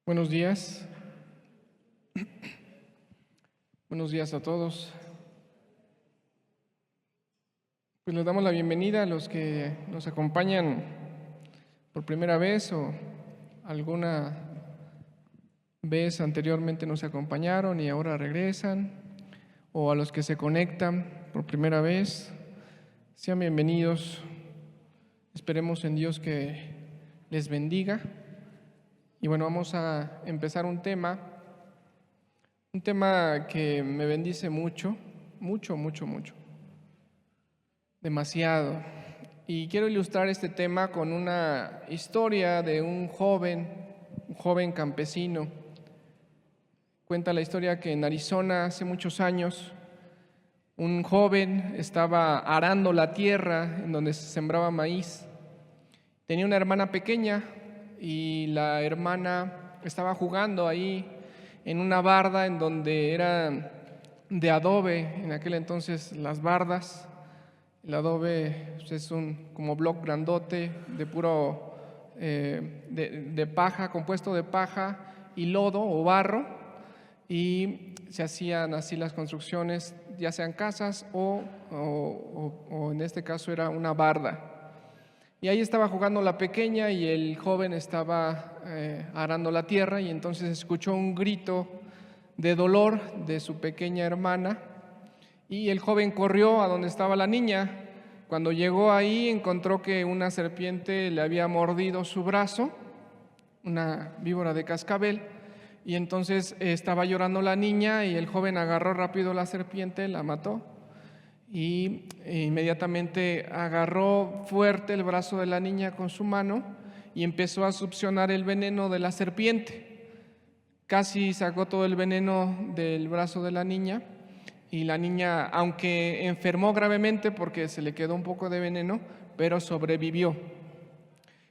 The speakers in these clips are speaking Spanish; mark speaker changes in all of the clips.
Speaker 1: Buenos días. Buenos días a todos. Pues les damos la bienvenida a los que nos acompañan por primera vez o alguna vez anteriormente nos acompañaron y ahora regresan, o a los que se conectan por primera vez. Sean bienvenidos. Esperemos en Dios que les bendiga. Y bueno, vamos a empezar un tema que me bendice mucho, demasiado. Y quiero ilustrar este tema con una historia de un joven campesino. Cuenta la historia que en Arizona hace muchos años un joven estaba arando la tierra en donde se sembraba maíz. Tenía una hermana pequeña y la hermana estaba jugando ahí en una barda en donde era de adobe. En aquel entonces las bardas, el adobe es un como bloc grandote de puro de paja, compuesto de paja y lodo o barro, y se hacían así las construcciones, ya sean casas o en este caso era una barda. Y ahí estaba jugando la pequeña y el joven estaba arando la tierra, y entonces escuchó un grito de dolor de su pequeña hermana y el joven corrió a donde estaba la niña. Cuando llegó ahí encontró que una serpiente le había mordido su brazo, una víbora de cascabel, y entonces estaba llorando la niña y el joven agarró rápido la serpiente, la mató. Y inmediatamente agarró fuerte el brazo de la niña con su mano y empezó a succionar el veneno de la serpiente. Casi sacó todo el veneno del brazo de la niña, y la niña, aunque enfermó gravemente porque se le quedó un poco de veneno, pero sobrevivió.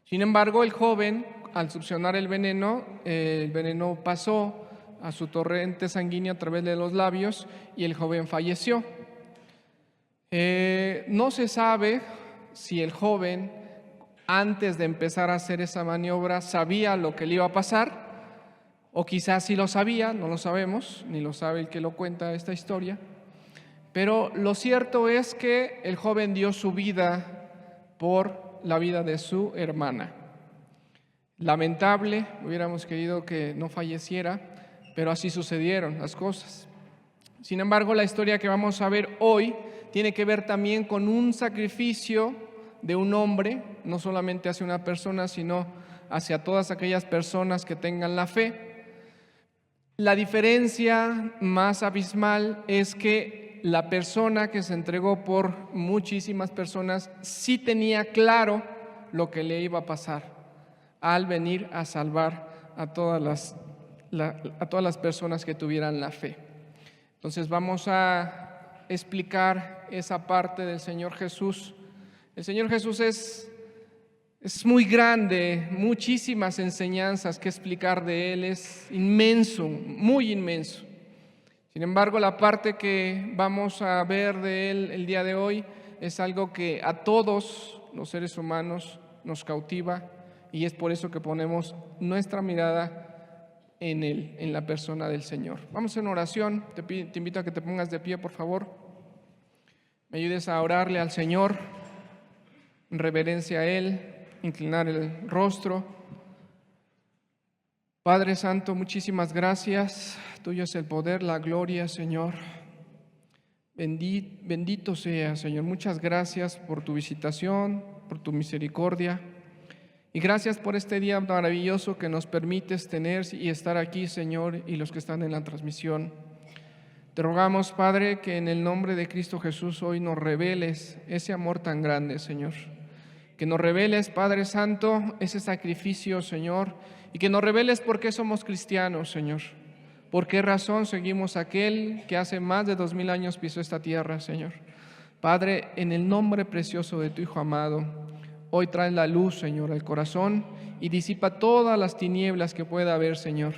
Speaker 1: Sin embargo, el joven, al succionar el veneno pasó a su torrente sanguíneo a través de los labios y el joven falleció. No se sabe si el joven, antes de empezar a hacer esa maniobra, sabía lo que le iba a pasar, o quizás sí lo sabía, no lo sabemos, ni lo sabe el que lo cuenta esta historia. Pero lo cierto es que el joven dio su vida por la vida de su hermana. Lamentable, hubiéramos querido que no falleciera, pero así sucedieron las cosas. Sin embargo, la historia que vamos a ver hoy tiene que ver también con un sacrificio de un hombre, no solamente hacia una persona, sino hacia todas aquellas personas que tengan la fe. La diferencia más abismal es que la persona que se entregó por muchísimas personas sí tenía claro lo que le iba a pasar al venir a salvar a todas las personas que tuvieran la fe. Entonces vamos a explicar esa parte del Señor Jesús. El Señor Jesús es muy grande, muchísimas enseñanzas que explicar de Él, es inmenso, muy inmenso. Sin embargo, la parte que vamos a ver de Él el día de hoy es algo que a todos los seres humanos nos cautiva, y es por eso que ponemos nuestra mirada en Él, en la persona del Señor. Vamos a hacer una oración. Te invito a que te pongas de pie, por favor. Me ayudes a orarle al Señor, en reverencia a Él, inclinar el rostro. Padre Santo, muchísimas gracias. Tuyo es el poder, la gloria, Señor. Bendito sea, Señor. Muchas gracias por tu visitación, por tu misericordia. Y gracias por este día maravilloso que nos permites tener y estar aquí, Señor, y los que están en la transmisión. Te rogamos, Padre, que en el nombre de Cristo Jesús hoy nos reveles ese amor tan grande, Señor. Que nos reveles, Padre Santo, ese sacrificio, Señor, y que nos reveles por qué somos cristianos, Señor. Por qué razón seguimos a aquel que hace más de 2000 años pisó esta tierra, Señor. Padre, en el nombre precioso de tu Hijo amado, hoy trae la luz, Señor, al corazón y disipa todas las tinieblas que pueda haber, Señor.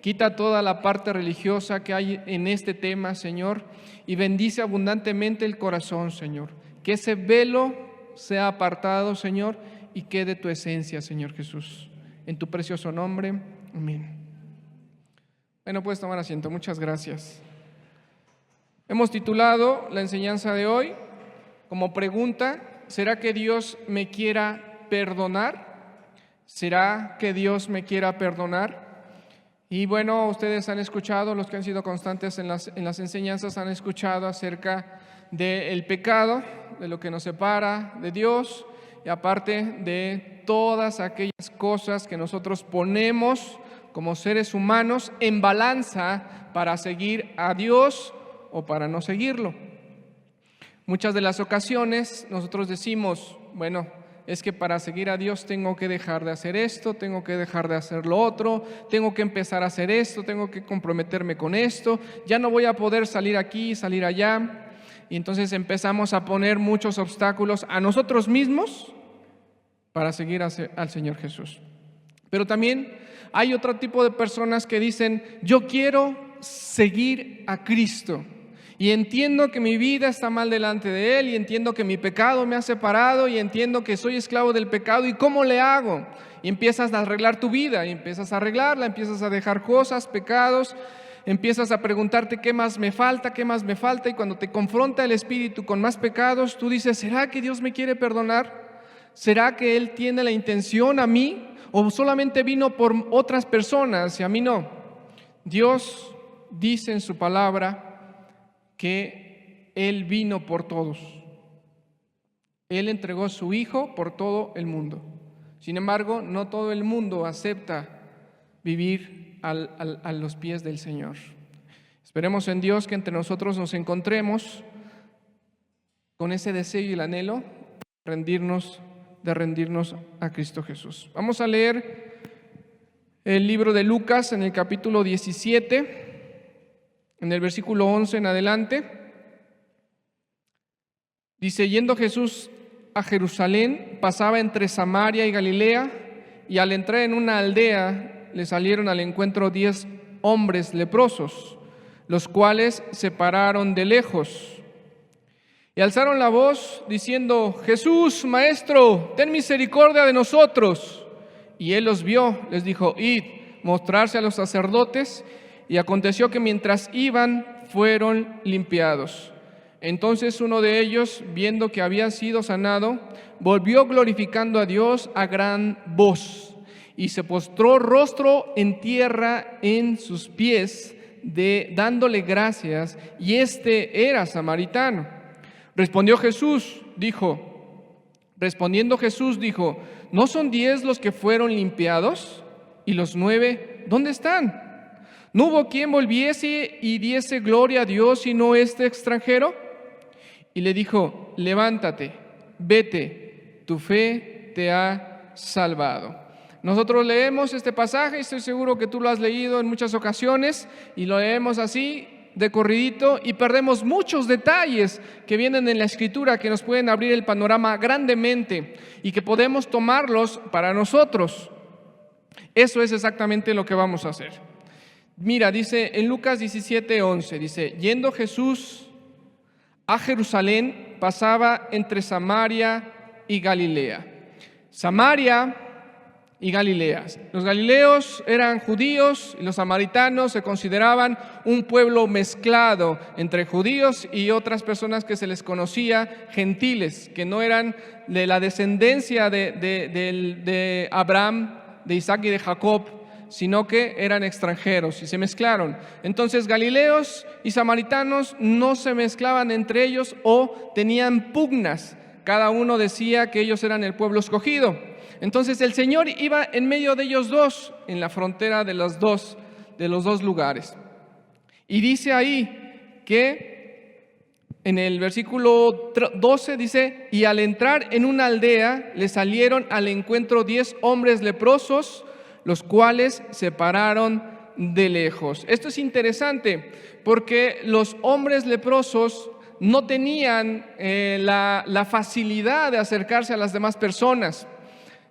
Speaker 1: Quita toda la parte religiosa que hay en este tema, Señor, y bendice abundantemente el corazón, Señor. Que ese velo sea apartado, Señor, y quede tu esencia, Señor Jesús. En tu precioso nombre, amén. Bueno, puedes tomar asiento. Muchas gracias. Hemos titulado la enseñanza de hoy como pregunta: ¿será que Dios me quiera perdonar? ¿Será que Dios me quiera perdonar? Y bueno, ustedes han escuchado, los que han sido constantes en las enseñanzas han escuchado acerca del pecado, de lo que nos separa de Dios, y aparte de todas aquellas cosas que nosotros ponemos como seres humanos en balanza para seguir a Dios o para no seguirlo. Muchas de las ocasiones nosotros decimos, bueno, es que para seguir a Dios tengo que dejar de hacer esto, tengo que dejar de hacer lo otro, tengo que empezar a hacer esto, tengo que comprometerme con esto, ya no voy a poder salir aquí, salir allá. Y entonces empezamos a poner muchos obstáculos a nosotros mismos para seguir al Señor Jesús. Pero también hay otro tipo de personas que dicen, yo quiero seguir a Cristo. Y entiendo que mi vida está mal delante de Él, y entiendo que mi pecado me ha separado, y entiendo que soy esclavo del pecado, ¿y cómo le hago? Y empiezas a arreglar tu vida, y empiezas a arreglarla, empiezas a dejar cosas, pecados, empiezas a preguntarte qué más me falta, y cuando te confronta el Espíritu con más pecados, tú dices, ¿será que Dios me quiere perdonar? ¿Será que Él tiene la intención a mí? ¿O solamente vino por otras personas y a mí no? Dios dice en su palabra que Él vino por todos. Él entregó a su Hijo por todo el mundo. Sin embargo, no todo el mundo acepta vivir a los pies del Señor. Esperemos en Dios que entre nosotros nos encontremos con ese deseo y el anhelo de rendirnos a Cristo Jesús. Vamos a leer el libro de Lucas en el capítulo 17, en el versículo 11 en adelante. Dice, yendo Jesús a Jerusalén, pasaba entre Samaria y Galilea, y al entrar en una aldea, le salieron al encuentro 10 hombres leprosos, los cuales se pararon de lejos y alzaron la voz diciendo, Jesús, Maestro, ten misericordia de nosotros. Y él los vio, les dijo, id, mostrarse a los sacerdotes. Y aconteció que mientras iban, fueron limpiados. Entonces uno de ellos, viendo que había sido sanado, volvió glorificando a Dios a gran voz, y se postró rostro en tierra en sus pies, dándole gracias, y era samaritano. Respondiendo Jesús dijo, ¿no son 10 los que fueron limpiados? ¿Y los 9 dónde están? ¿No hubo quien volviese y diese gloria a Dios sino este extranjero? Y le dijo, levántate, vete, tu fe te ha salvado. Nosotros leemos este pasaje, y estoy seguro que tú lo has leído en muchas ocasiones, y lo leemos así, de corridito, y perdemos muchos detalles que vienen en la Escritura que nos pueden abrir el panorama grandemente y que podemos tomarlos para nosotros. Eso es exactamente lo que vamos a hacer. Mira, dice en Lucas 17:11, dice, yendo Jesús a Jerusalén, pasaba entre Samaria y Galilea. Samaria y Galilea. Los galileos eran judíos y los samaritanos se consideraban un pueblo mezclado entre judíos y otras personas que se les conocía gentiles, que no eran de la descendencia de Abraham, de Isaac y de Jacob, sino que eran extranjeros y se mezclaron. Entonces galileos y samaritanos no se mezclaban entre ellos o tenían pugnas. Cada uno decía que ellos eran el pueblo escogido. Entonces el Señor iba en medio de ellos dos, en la frontera de los dos lugares. Y dice ahí que en el versículo 12 dice, y al entrar en una aldea le salieron al encuentro 10 hombres leprosos, los cuales se pararon de lejos. Esto es interesante porque los hombres leprosos no tenían la facilidad de acercarse a las demás personas.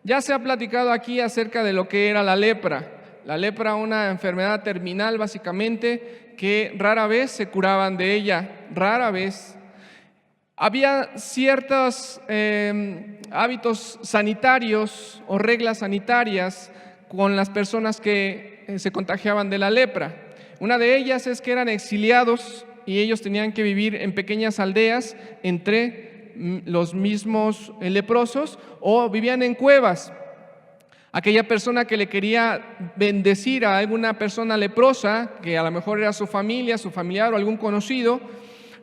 Speaker 1: Ya se ha platicado aquí acerca de lo que era la lepra. La lepra, una enfermedad terminal básicamente, que rara vez se curaban de ella, rara vez. Había ciertos hábitos sanitarios o reglas sanitarias con las personas que se contagiaban de la lepra. Una de ellas es que eran exiliados y ellos tenían que vivir en pequeñas aldeas entre los mismos leprosos, o vivían en cuevas. Aquella persona que le quería bendecir a alguna persona leprosa, que a lo mejor era su familia, su familiar o algún conocido,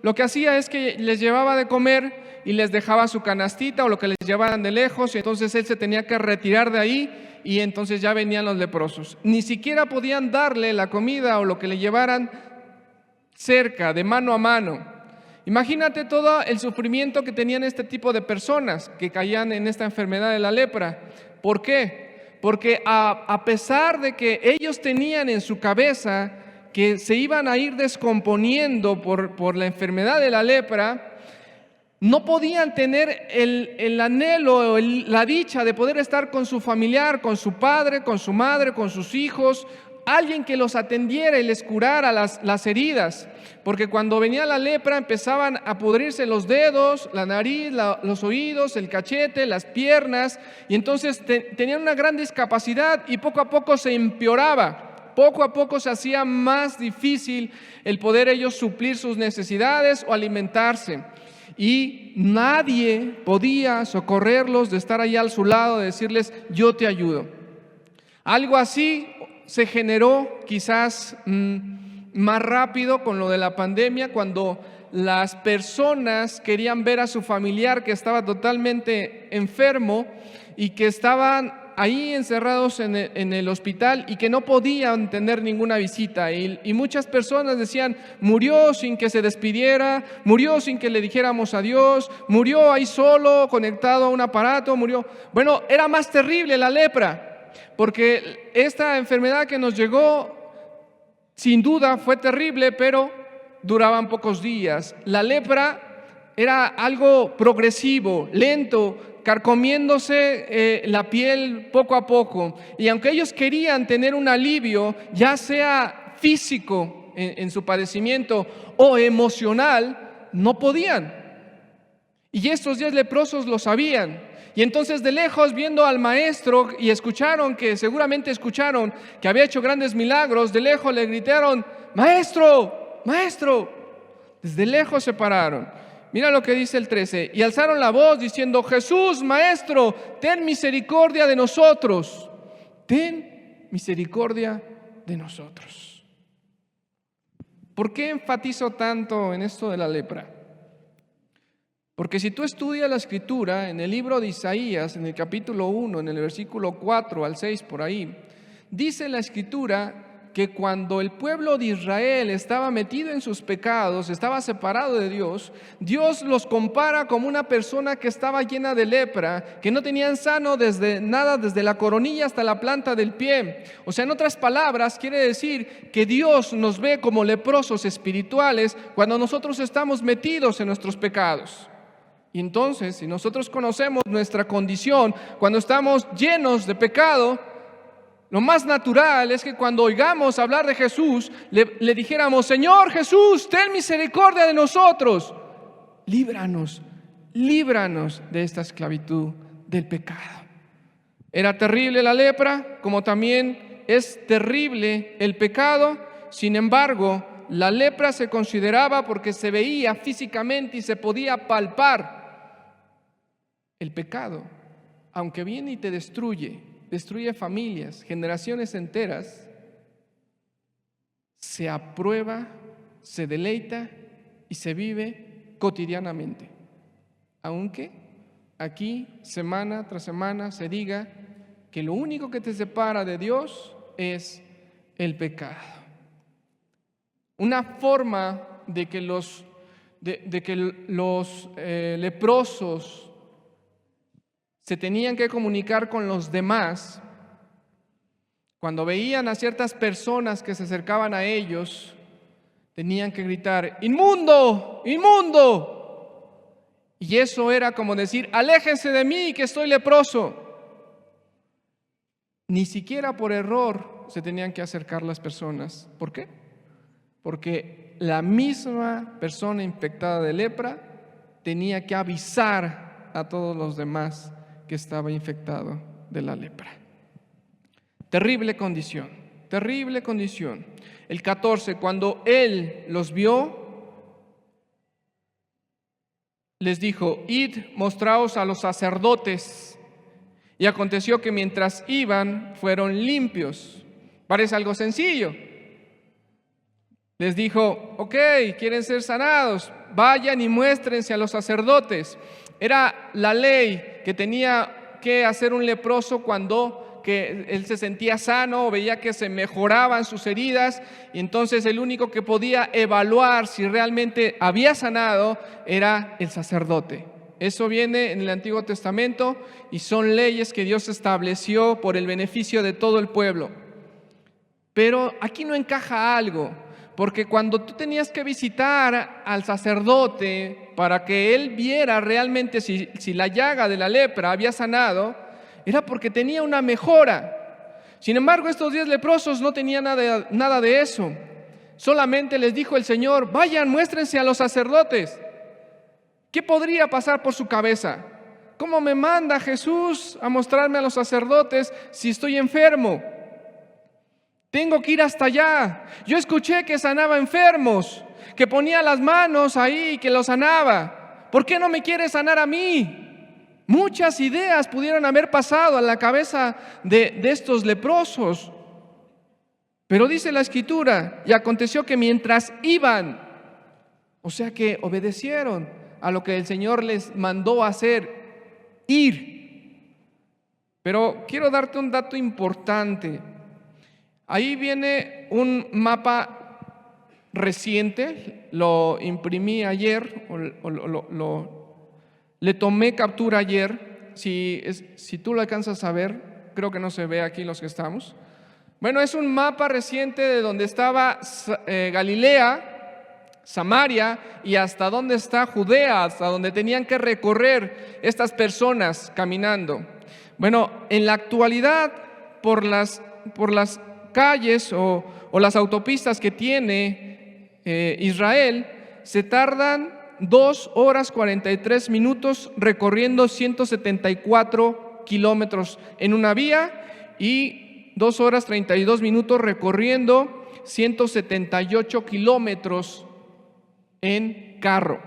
Speaker 1: lo que hacía es que les llevaba de comer y les dejaba su canastita o lo que les llevaran de lejos, y entonces él se tenía que retirar de ahí, y entonces ya venían los leprosos. Ni siquiera podían darle la comida o lo que le llevaran cerca, de mano a mano. Imagínate todo el sufrimiento que tenían este tipo de personas que caían en esta enfermedad de la lepra. ¿Por qué? Porque a pesar de que ellos tenían en su cabeza que se iban a ir descomponiendo por la enfermedad de la lepra, no podían tener el anhelo o la dicha de poder estar con su familiar, con su padre, con su madre, con sus hijos, alguien que los atendiera y les curara las heridas. Porque cuando venía la lepra empezaban a pudrirse los dedos, la nariz, los oídos, el cachete, las piernas, y entonces tenían una gran discapacidad y poco a poco se empeoraba. Poco a poco se hacía más difícil el poder ellos suplir sus necesidades o alimentarse. Y nadie podía socorrerlos, de estar allá a su lado, de decirles: yo te ayudo. Algo así se generó quizás más rápido con lo de la pandemia, cuando las personas querían ver a su familiar que estaba totalmente enfermo y que estaban ahí encerrados en el hospital y que no podían tener ninguna visita, y muchas personas decían: murió sin que se despidiera, murió sin que le dijéramos adiós, murió ahí solo, conectado a un aparato, murió. Bueno, era más terrible la lepra, porque esta enfermedad que nos llegó, sin duda fue terrible, pero duraban pocos días. La lepra era algo progresivo, lento, carcomiéndose la piel poco a poco. Y aunque ellos querían tener un alivio, ya sea físico en su padecimiento o emocional, no podían. Y estos 10 leprosos lo sabían. Y entonces, de lejos, viendo al maestro, y seguramente escucharon que había hecho grandes milagros, de lejos le gritaron: maestro, maestro. Desde lejos se pararon. Mira lo que dice el 13: y alzaron la voz diciendo: Jesús, maestro, ten misericordia de nosotros. Ten misericordia de nosotros. ¿Por qué enfatizo tanto en esto de la lepra? Porque si tú estudias la Escritura, en el libro de Isaías, en el capítulo 1, en el versículo 4 al 6, por ahí, dice la Escritura que cuando el pueblo de Israel estaba metido en sus pecados, estaba separado de Dios, Dios los compara como una persona que estaba llena de lepra, que no tenían sano desde la coronilla hasta la planta del pie. O sea, en otras palabras, quiere decir que Dios nos ve como leprosos espirituales cuando nosotros estamos metidos en nuestros pecados. Y entonces, si nosotros conocemos nuestra condición cuando estamos llenos de pecado, lo más natural es que cuando oigamos hablar de Jesús, le dijéramos: Señor Jesús, ten misericordia de nosotros. Líbranos de esta esclavitud del pecado. Era terrible la lepra, como también es terrible el pecado. Sin embargo, la lepra se consideraba porque se veía físicamente y se podía palpar. El pecado, aunque viene y te destruye familias, generaciones enteras, se aprueba, se deleita y se vive cotidianamente. Aunque aquí, semana tras semana, se diga que lo único que te separa de Dios es el pecado. Una forma de que los leprosos se tenían que comunicar con los demás, cuando veían a ciertas personas que se acercaban a ellos, tenían que gritar: ¡inmundo! ¡Inmundo! Y eso era como decir: aléjense de mí, que estoy leproso. Ni siquiera por error se tenían que acercar las personas. ¿Por qué? Porque la misma persona infectada de lepra tenía que avisar a todos los demás que estaba infectado de la lepra. Terrible condición. terrible condición. El 14, cuando Él los vio, les dijo: id, mostraos a los sacerdotes. Y aconteció que mientras iban, fueron limpios. Parece algo sencillo. Les dijo: ok, quieren ser sanados, vayan y muéstrense a los sacerdotes. Era la ley que tenía que hacer un leproso cuando que él se sentía sano o veía que se mejoraban sus heridas, y entonces el único que podía evaluar si realmente había sanado era el sacerdote. Eso viene en el Antiguo Testamento y son leyes que Dios estableció por el beneficio de todo el pueblo. Pero aquí no encaja algo, porque cuando tú tenías que visitar al sacerdote para que él viera realmente si la llaga de la lepra había sanado, era porque tenía una mejora. Sin embargo, estos 10 leprosos no tenían nada de eso. Solamente les dijo el Señor: vayan, muéstrense a los sacerdotes. ¿Qué podría pasar por su cabeza? ¿Cómo me manda Jesús a mostrarme a los sacerdotes si estoy enfermo? Tengo que ir hasta allá. Yo escuché que sanaba enfermos, que ponía las manos ahí y que los sanaba. ¿Por qué no me quiere sanar a mí? Muchas ideas pudieron haber pasado a la cabeza de estos leprosos. Pero dice la Escritura: y aconteció que mientras iban, o sea que obedecieron a lo que el Señor les mandó hacer, ir. Pero quiero darte un dato importante. Ahí viene un mapa reciente, lo imprimí ayer, le tomé captura ayer. Si tú lo alcanzas a ver, creo que no se ve aquí los que estamos. Bueno, es un mapa reciente de donde estaba Galilea, Samaria y hasta donde está Judea, hasta donde tenían que recorrer estas personas caminando. Bueno, en la actualidad, por las calles o las autopistas que tiene Israel, se tardan 2 horas 43 minutos recorriendo 174 kilómetros en una vía y 2 horas 32 minutos recorriendo 178 kilómetros en carro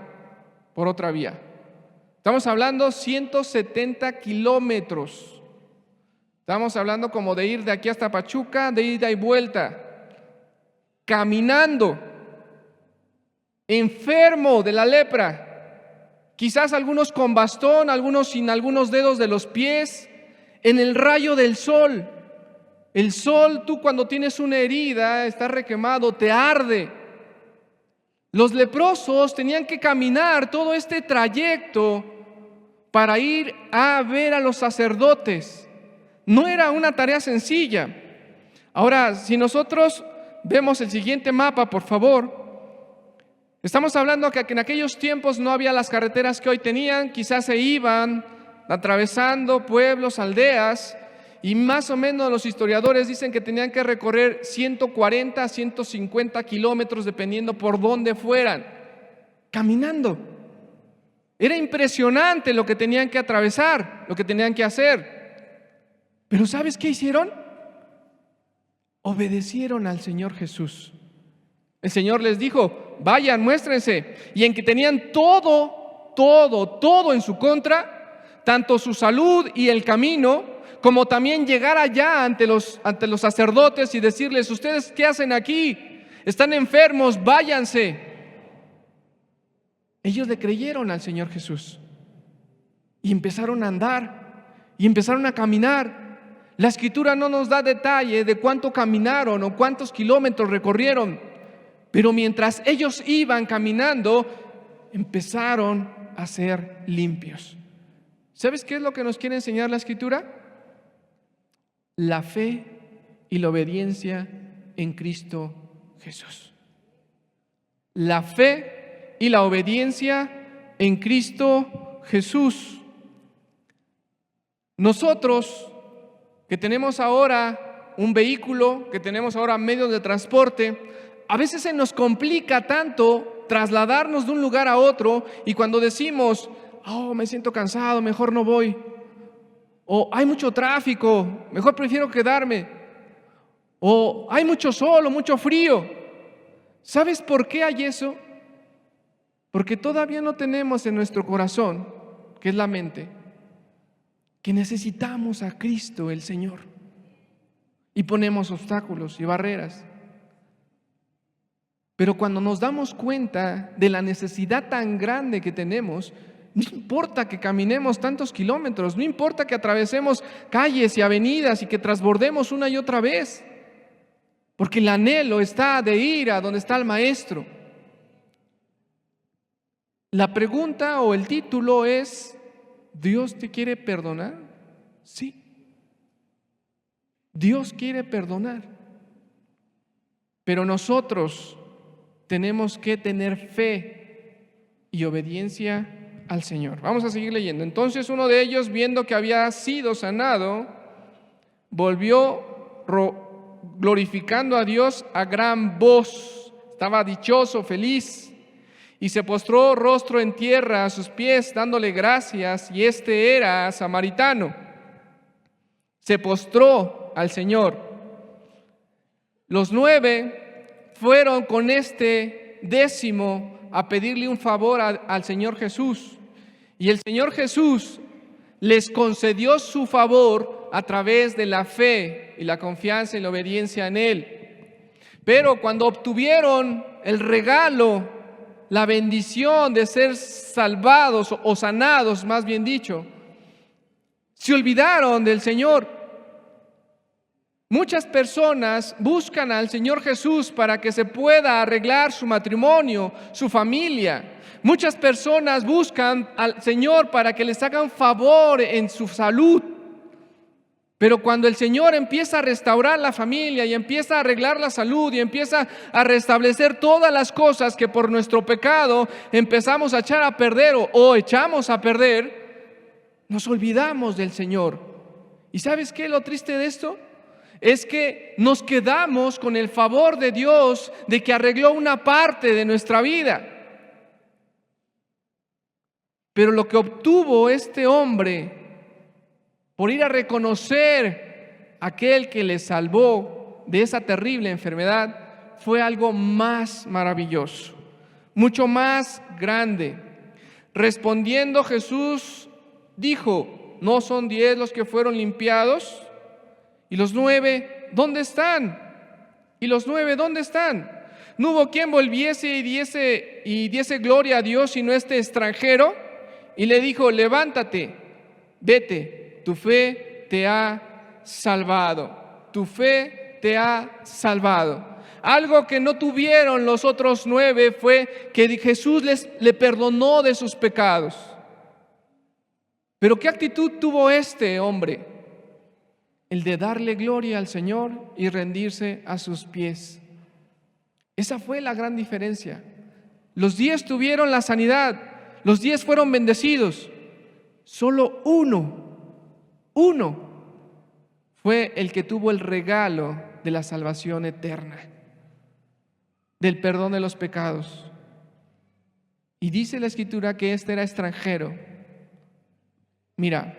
Speaker 1: por otra vía. Estamos hablando 170 kilómetros. Estamos hablando como de ir de aquí hasta Pachuca, de ida y vuelta, caminando, enfermo de la lepra, quizás algunos con bastón, algunos sin algunos dedos de los pies, en el rayo del sol. El sol, tú cuando tienes una herida, estás requemado, te arde. Los leprosos tenían que caminar todo este trayecto para ir a ver a los sacerdotes. No era una tarea sencilla. Ahora, si nosotros vemos el siguiente mapa, por favor, estamos hablando que en aquellos tiempos no había las carreteras que hoy tenían, quizás se iban atravesando pueblos, aldeas, y más o menos los historiadores dicen que tenían que recorrer 140 a 150 kilómetros dependiendo por dónde fueran, caminando. Era impresionante lo que tenían que atravesar, lo que tenían que hacer. Pero ¿sabes qué hicieron? Obedecieron al Señor Jesús. El Señor les dijo: vayan, muéstrense. Y en que tenían todo en su contra, tanto su salud y el camino, como también llegar allá ante los sacerdotes y decirles: ¿ustedes qué hacen aquí? Están enfermos, váyanse. Ellos le creyeron al Señor Jesús y empezaron a andar y empezaron a caminar. La Escritura no nos da detalle de cuánto caminaron o cuántos kilómetros recorrieron, pero mientras ellos iban caminando, empezaron a ser limpios. ¿Sabes qué es lo que nos quiere enseñar la Escritura? La fe y la obediencia en Cristo Jesús. La fe y la obediencia en Cristo Jesús. Nosotros que tenemos ahora un vehículo, que tenemos ahora medios de transporte, a veces se nos complica tanto trasladarnos de un lugar a otro, y cuando decimos: oh, me siento cansado, mejor no voy, o hay mucho tráfico, mejor prefiero quedarme, O hay mucho sol o mucho frío. ¿Sabes por qué hay eso? Porque todavía no tenemos en nuestro corazón, que es la mente, que necesitamos a Cristo el Señor. Y ponemos obstáculos y barreras. Pero cuando nos damos cuenta de la necesidad tan grande que tenemos, no importa que caminemos tantos kilómetros, no importa que atravesemos calles y avenidas y que transbordemos una y otra vez, porque el anhelo está de ir a donde está el Maestro. La pregunta o el título es: ¿Dios te quiere perdonar? Sí. Dios quiere perdonar. Pero nosotros tenemos que tener fe y obediencia al Señor. Vamos a seguir leyendo. Entonces uno de ellos, viendo que había sido sanado, volvió glorificando a Dios a gran voz. Estaba dichoso, feliz, y se postró rostro en tierra a sus pies, dándole gracias, y este era samaritano. Se postró al Señor. Los 9 fueron con este 10º a pedirle un favor al Señor Jesús, y el Señor Jesús les concedió su favor a través de la fe y la confianza y la obediencia en Él. Pero cuando obtuvieron el regalo, la bendición de ser salvados o sanados, más bien dicho, se olvidaron del Señor. Muchas personas buscan al Señor Jesús para que se pueda arreglar su matrimonio, su familia. Muchas personas buscan al Señor para que les hagan favor en su salud. Pero cuando el Señor empieza a restaurar la familia y empieza a arreglar la salud y empieza a restablecer todas las cosas que por nuestro pecado empezamos a echar a perder o echamos a perder, nos olvidamos del Señor. ¿Y sabes qué es lo triste de esto? Es que nos quedamos con el favor de Dios de que arregló una parte de nuestra vida. Pero lo que obtuvo este hombre por ir a reconocer a aquel que le salvó de esa terrible enfermedad fue algo más maravilloso, mucho más grande. Respondiendo Jesús dijo: ¿no son 10 los que fueron limpiados? ¿Y los 9 dónde están? ¿Y los 9 dónde están? ¿No hubo quien volviese y diese gloria a Dios sino este extranjero? Y le dijo: levántate, vete, tu fe te ha salvado. Tu fe te ha salvado. Algo que no tuvieron los otros 9 fue que Jesús le perdonó de sus pecados. Pero ¿qué actitud tuvo este hombre? El de darle gloria al Señor y rendirse a sus pies. Esa fue la gran diferencia. Los 10 tuvieron la sanidad, los 10 fueron bendecidos. Solo uno fue el que tuvo el regalo de la salvación eterna, del perdón de los pecados. Y dice la Escritura que este era extranjero. Mira,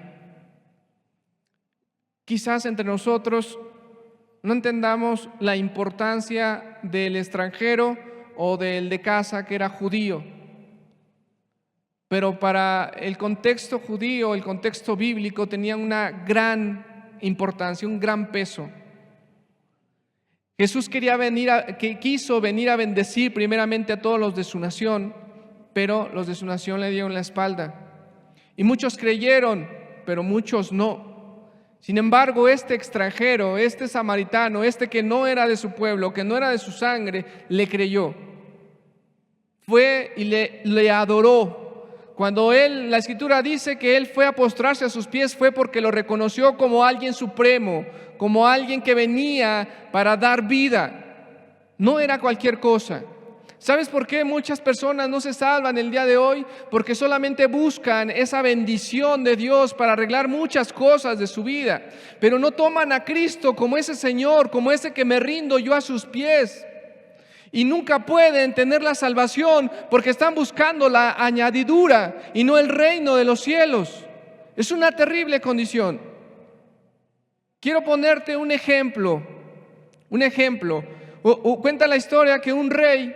Speaker 1: quizás entre nosotros no entendamos la importancia del extranjero o del de casa que era judío. Pero para el contexto judío, el contexto bíblico, tenía una gran importancia, un gran peso. Jesús quiso venir a bendecir primeramente a todos los de su nación, pero los de su nación le dieron la espalda. Y muchos creyeron, pero muchos no. Sin embargo, este extranjero, este samaritano, este que no era de su pueblo, que no era de su sangre, le creyó. Fue y le adoró. Cuando la Escritura dice que él fue a postrarse a sus pies, fue porque lo reconoció como alguien supremo, como alguien que venía para dar vida. No era cualquier cosa. ¿Sabes por qué muchas personas no se salvan el día de hoy? Porque solamente buscan esa bendición de Dios para arreglar muchas cosas de su vida, pero no toman a Cristo como ese Señor, como ese que me rindo yo a sus pies. Y nunca pueden tener la salvación porque están buscando la añadidura y no el reino de los cielos. Es una terrible condición. Quiero ponerte un ejemplo. Un ejemplo, cuenta la historia que un rey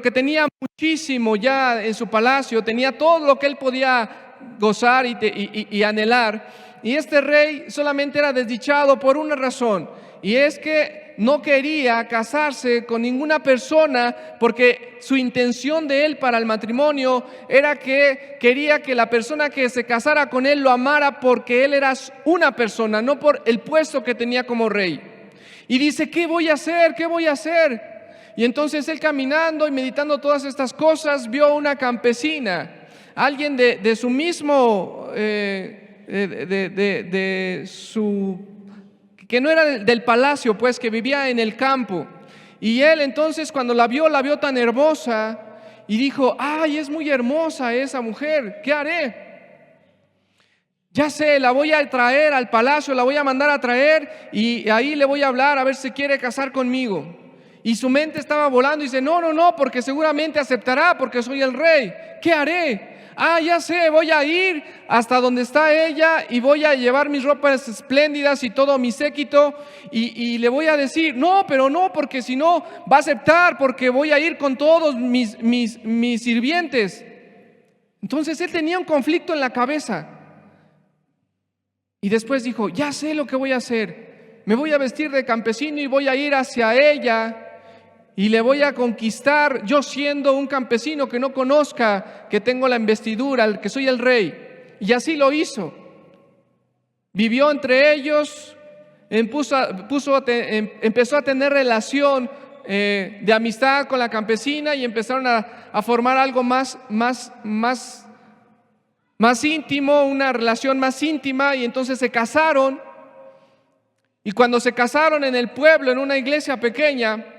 Speaker 1: que tenía muchísimo ya en su palacio, tenía todo lo que él podía gozar y anhelar. Y este rey solamente era desdichado por una razón, y es que no quería casarse con ninguna persona, porque su intención de él para el matrimonio era que quería que la persona que se casara con él lo amara porque él era una persona, no por el puesto que tenía como rey. Y dice, ¿qué voy a hacer? ¿Qué voy a hacer? Y entonces él, caminando y meditando todas estas cosas, vio a una campesina, alguien de su mismo, que no era del palacio, pues, que vivía en el campo. Y él entonces, cuando la vio tan hermosa, y dijo, ay, es muy hermosa esa mujer, ¿qué haré? Ya sé, la voy a traer al palacio, la voy a mandar a traer, y ahí le voy a hablar a ver si quiere casar conmigo. Y su mente estaba volando y dice, no, porque seguramente aceptará, porque soy el rey. ¿Qué haré? Ya sé, voy a ir hasta donde está ella y voy a llevar mis ropas espléndidas y todo mi séquito, y le voy a decir, no, pero no, porque si no va a aceptar, porque voy a ir con todos mis sirvientes. Entonces él tenía un conflicto en la cabeza. Y después dijo, ya sé lo que voy a hacer. Me voy a vestir de campesino y voy a ir hacia ella y le voy a conquistar, yo siendo un campesino que no conozca que tengo la investidura, que soy el rey. Y así lo hizo. Vivió entre ellos, empezó a tener relación de amistad con la campesina, y empezaron a formar algo más íntimo, una relación más íntima, y entonces se casaron. Y cuando se casaron en el pueblo, en una iglesia pequeña,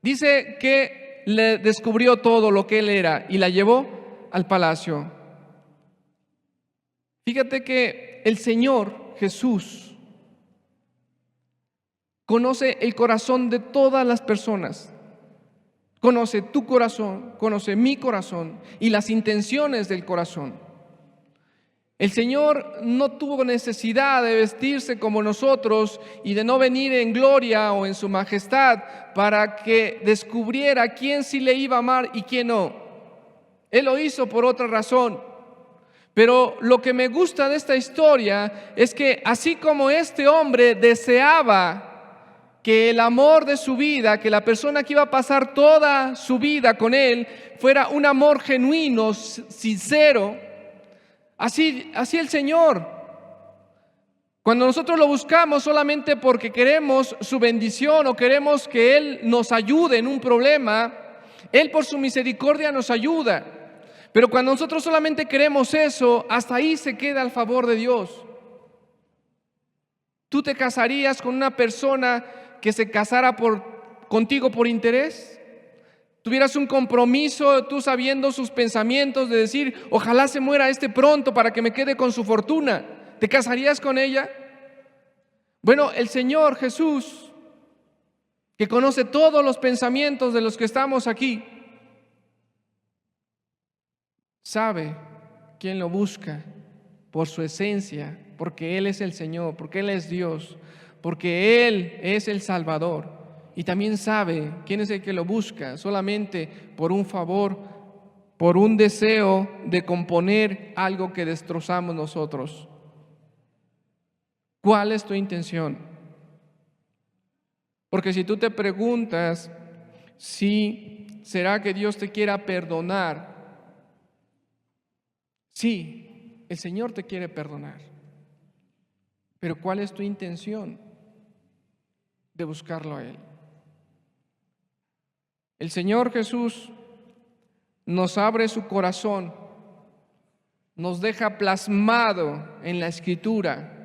Speaker 1: dice que le descubrió todo lo que él era y la llevó al palacio. Fíjate que el Señor Jesús conoce el corazón de todas las personas. Conoce tu corazón, conoce mi corazón y las intenciones del corazón. El Señor no tuvo necesidad de vestirse como nosotros y de no venir en gloria o en su majestad para que descubriera quién sí le iba a amar y quién no. Él lo hizo por otra razón. Pero lo que me gusta de esta historia es que así como este hombre deseaba que el amor de su vida, que la persona que iba a pasar toda su vida con él, fuera un amor genuino, sincero, así el Señor, cuando nosotros lo buscamos solamente porque queremos su bendición o queremos que Él nos ayude en un problema, Él por su misericordia nos ayuda. Pero cuando nosotros solamente queremos eso, hasta ahí se queda el favor de Dios. ¿Tú te casarías con una persona que se casara contigo por interés? ¿Tuvieras un compromiso, tú sabiendo sus pensamientos, de decir, ojalá se muera pronto para que me quede con su fortuna? ¿Te casarías con ella? Bueno, el Señor Jesús, que conoce todos los pensamientos de los que estamos aquí, sabe quién lo busca por su esencia, porque Él es el Señor, porque Él es Dios, porque Él es el Salvador. Y también sabe quién es el que lo busca solamente por un favor, por un deseo de componer algo que destrozamos nosotros. ¿Cuál es tu intención? Porque si tú te preguntas si será que Dios te quiera perdonar, sí, el Señor te quiere perdonar. Pero ¿cuál es tu intención de buscarlo a Él? El Señor Jesús nos abre su corazón, nos deja plasmado en la Escritura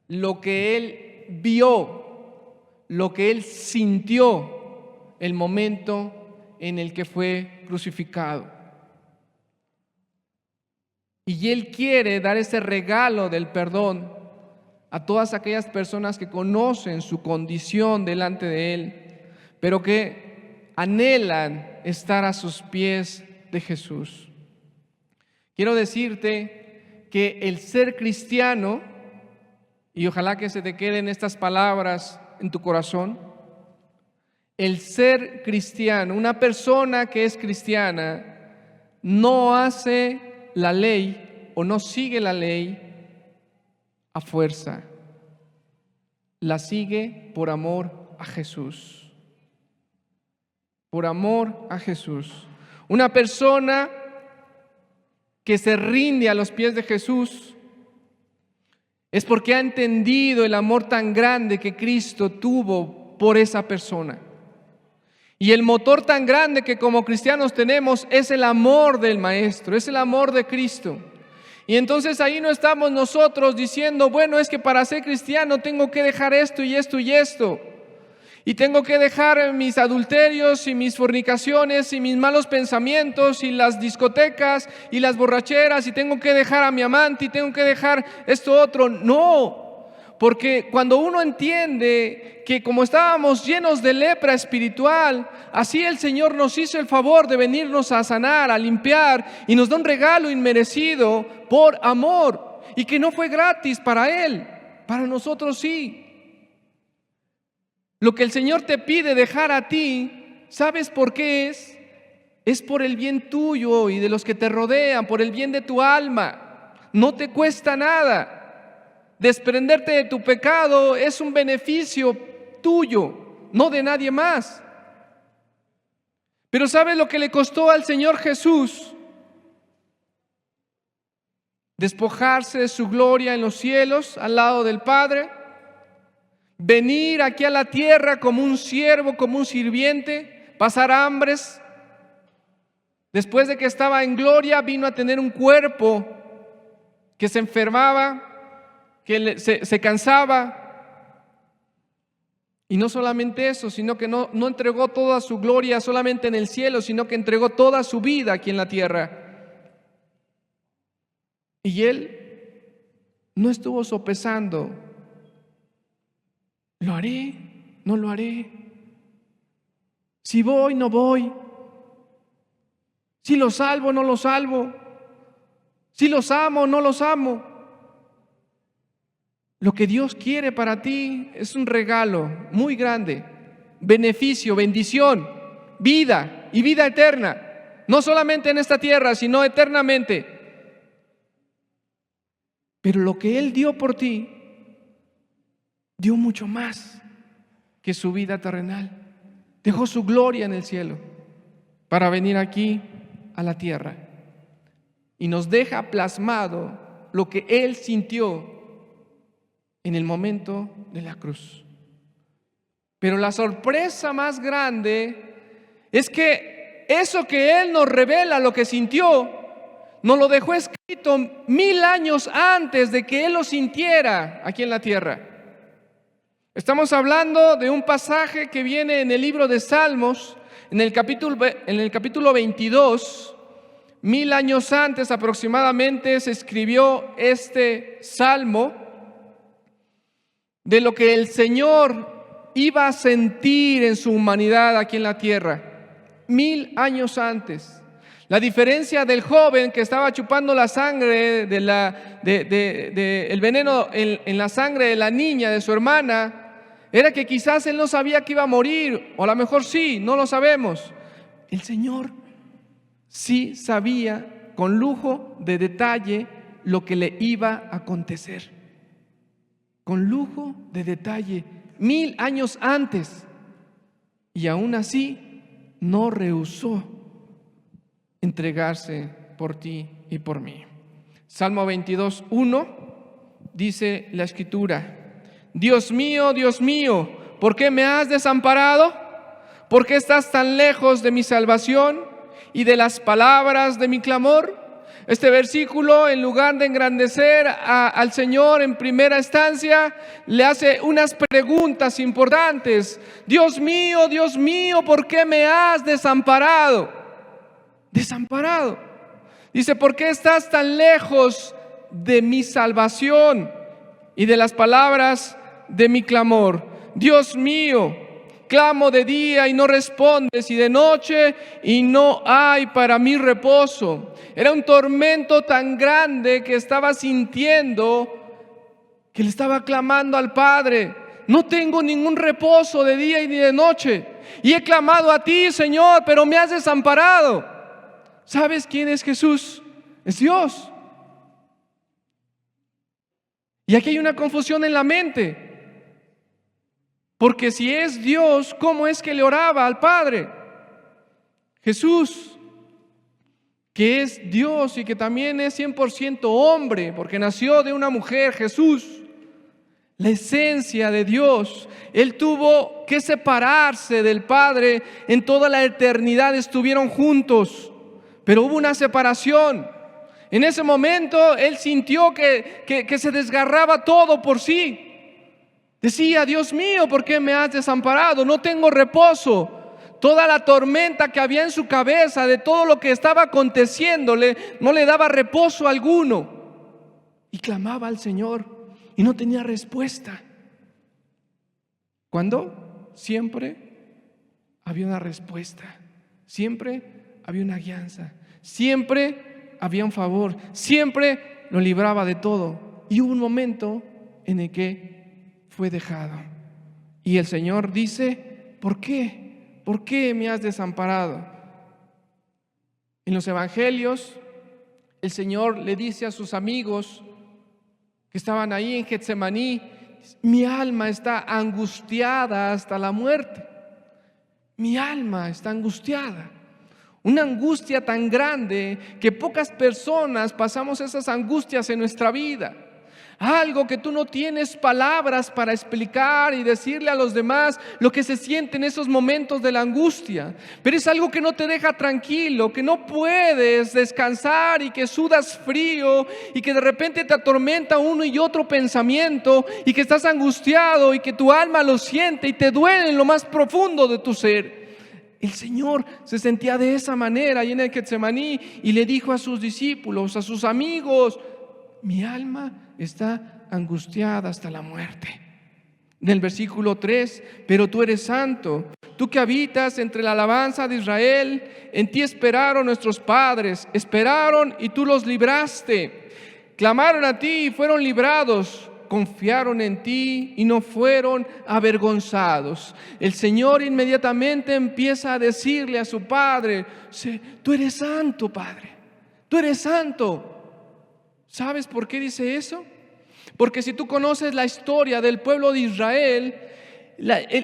Speaker 1: lo que Él vio, lo que Él sintió el momento en el que fue crucificado. Y Él quiere dar ese regalo del perdón a todas aquellas personas que conocen su condición delante de Él, pero que anhelan estar a sus pies de Jesús. Quiero decirte que el ser cristiano y ojalá que se te queden estas palabras en tu corazón. El ser cristiano, una persona que es cristiana, no hace la ley o no sigue la ley a fuerza. La sigue por amor a Jesús. Por amor a Jesús. Una persona que se rinde a los pies de Jesús es porque ha entendido el amor tan grande que Cristo tuvo por esa persona. Y el motor tan grande que como cristianos tenemos es el amor del Maestro, es el amor de Cristo. Y entonces ahí no estamos nosotros diciendo, bueno, es que para ser cristiano tengo que dejar esto y esto y esto. Y tengo que dejar mis adulterios y mis fornicaciones y mis malos pensamientos y las discotecas y las borracheras y tengo que dejar a mi amante y tengo que dejar esto otro. No, porque cuando uno entiende que como estábamos llenos de lepra espiritual, así el Señor nos hizo el favor de venirnos a sanar, a limpiar y nos da un regalo inmerecido por amor y que no fue gratis para Él, para nosotros sí. Lo que el Señor te pide dejar a ti, ¿sabes por qué es? Es por el bien tuyo y de los que te rodean, por el bien de tu alma. No te cuesta nada. Desprenderte de tu pecado es un beneficio tuyo, no de nadie más. Pero ¿sabes lo que le costó al Señor Jesús? Despojarse de su gloria en los cielos, al lado del Padre. Venir aquí a la tierra como un siervo, como un sirviente, pasar hambres. Después de que estaba en gloria, vino a tener un cuerpo que se enfermaba, que se cansaba. Y no solamente eso, sino que no entregó toda su gloria solamente en el cielo, sino que entregó toda su vida aquí en la tierra. Y Él no estuvo sopesando. ¿Lo haré? ¿No lo haré? Si voy, no voy. Si los salvo, no los salvo. Si los amo, no los amo. Lo que Dios quiere para ti es un regalo muy grande. Beneficio, bendición, vida y vida eterna. No solamente en esta tierra, sino eternamente. Pero lo que Él dio por ti, dio mucho más que su vida terrenal. Dejó su gloria en el cielo para venir aquí a la tierra. Y nos deja plasmado lo que Él sintió en el momento de la cruz. Pero la sorpresa más grande es que eso que Él nos revela, lo que sintió, nos lo dejó escrito 1000 años antes de que Él lo sintiera aquí en la tierra. Estamos hablando de un pasaje que viene en el libro de Salmos, en el capítulo 22, 1000 años antes aproximadamente se escribió este salmo de lo que el Señor iba a sentir en su humanidad aquí en la tierra, 1000 años antes. La diferencia del joven que estaba chupando la sangre el veneno en la sangre de la niña, de su hermana, era que quizás él no sabía que iba a morir, o a lo mejor sí, no lo sabemos. El Señor sí sabía con lujo de detalle lo que le iba a acontecer. Con lujo de detalle, 1000 años antes. Y aún así no rehusó entregarse por ti y por mí. Salmo 22:1 dice la Escritura: Dios mío, ¿por qué me has desamparado? ¿Por qué estás tan lejos de mi salvación y de las palabras de mi clamor? Este versículo, en lugar de engrandecer al Señor en primera instancia, le hace unas preguntas importantes. Dios mío, ¿por qué me has desamparado? Desamparado. Dice, ¿por qué estás tan lejos de mi salvación y de las palabras de mi clamor? Dios mío, clamo de día y no respondes, y de noche y no hay para mí reposo. Era un tormento tan grande que estaba sintiendo que le estaba clamando al Padre: no tengo ningún reposo de día y ni de noche, y he clamado a ti, Señor, pero me has desamparado. ¿Sabes quién es Jesús? Es Dios. Y aquí hay una confusión en la mente, porque si es Dios, ¿cómo es que le oraba al Padre? Jesús, que es Dios y que también es 100% hombre, porque nació de una mujer, Jesús, la esencia de Dios, Él tuvo que separarse del Padre. En toda la eternidad estuvieron juntos, pero hubo una separación. En ese momento Él sintió que se desgarraba todo por sí. Decía: Dios mío, ¿por qué me has desamparado? No tengo reposo. Toda la tormenta que había en su cabeza, de todo lo que estaba aconteciéndole, no le daba reposo alguno. Y clamaba al Señor y no tenía respuesta. ¿Cuándo? Siempre había una respuesta. Siempre había una guianza. Siempre había un favor. Siempre lo libraba de todo. Y hubo un momento en el que fue dejado. Y el Señor dice: ¿por qué? ¿Por qué me has desamparado? En los evangelios, el Señor le dice a sus amigos que estaban ahí en Getsemaní: mi alma está angustiada hasta la muerte. Mi alma está angustiada. Una angustia tan grande que pocas personas pasamos esas angustias en nuestra vida. Algo que tú no tienes palabras para explicar y decirle a los demás lo que se siente en esos momentos de la angustia. Pero es algo que no te deja tranquilo, que no puedes descansar y que sudas frío y que de repente te atormenta uno y otro pensamiento y que estás angustiado y que tu alma lo siente y te duele en lo más profundo de tu ser. El Señor se sentía de esa manera ahí en el Getsemaní y le dijo a sus discípulos, a sus amigos: mi alma está angustiada hasta la muerte. En el versículo 3: pero tú eres santo, tú que habitas entre la alabanza de Israel, en ti esperaron nuestros padres, esperaron y tú los libraste. Clamaron a ti y fueron librados, confiaron en ti y no fueron avergonzados. El Señor inmediatamente empieza a decirle a su Padre: tú eres santo, Padre, tú eres santo. ¿Sabes por qué dice eso? Porque si tú conoces la historia del pueblo de Israel,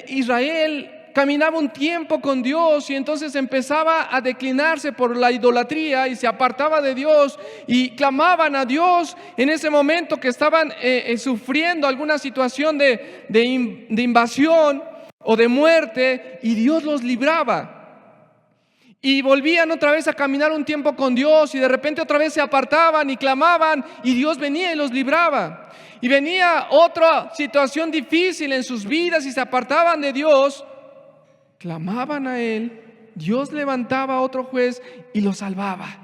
Speaker 1: Israel caminaba un tiempo con Dios y entonces empezaba a declinarse por la idolatría y se apartaba de Dios y clamaban a Dios en ese momento que estaban sufriendo alguna situación de invasión o de muerte, y Dios los libraba. Y volvían otra vez a caminar un tiempo con Dios y de repente otra vez se apartaban y clamaban y Dios venía y los libraba. Y venía otra situación difícil en sus vidas y se apartaban de Dios, clamaban a Él, Dios levantaba a otro juez y los salvaba.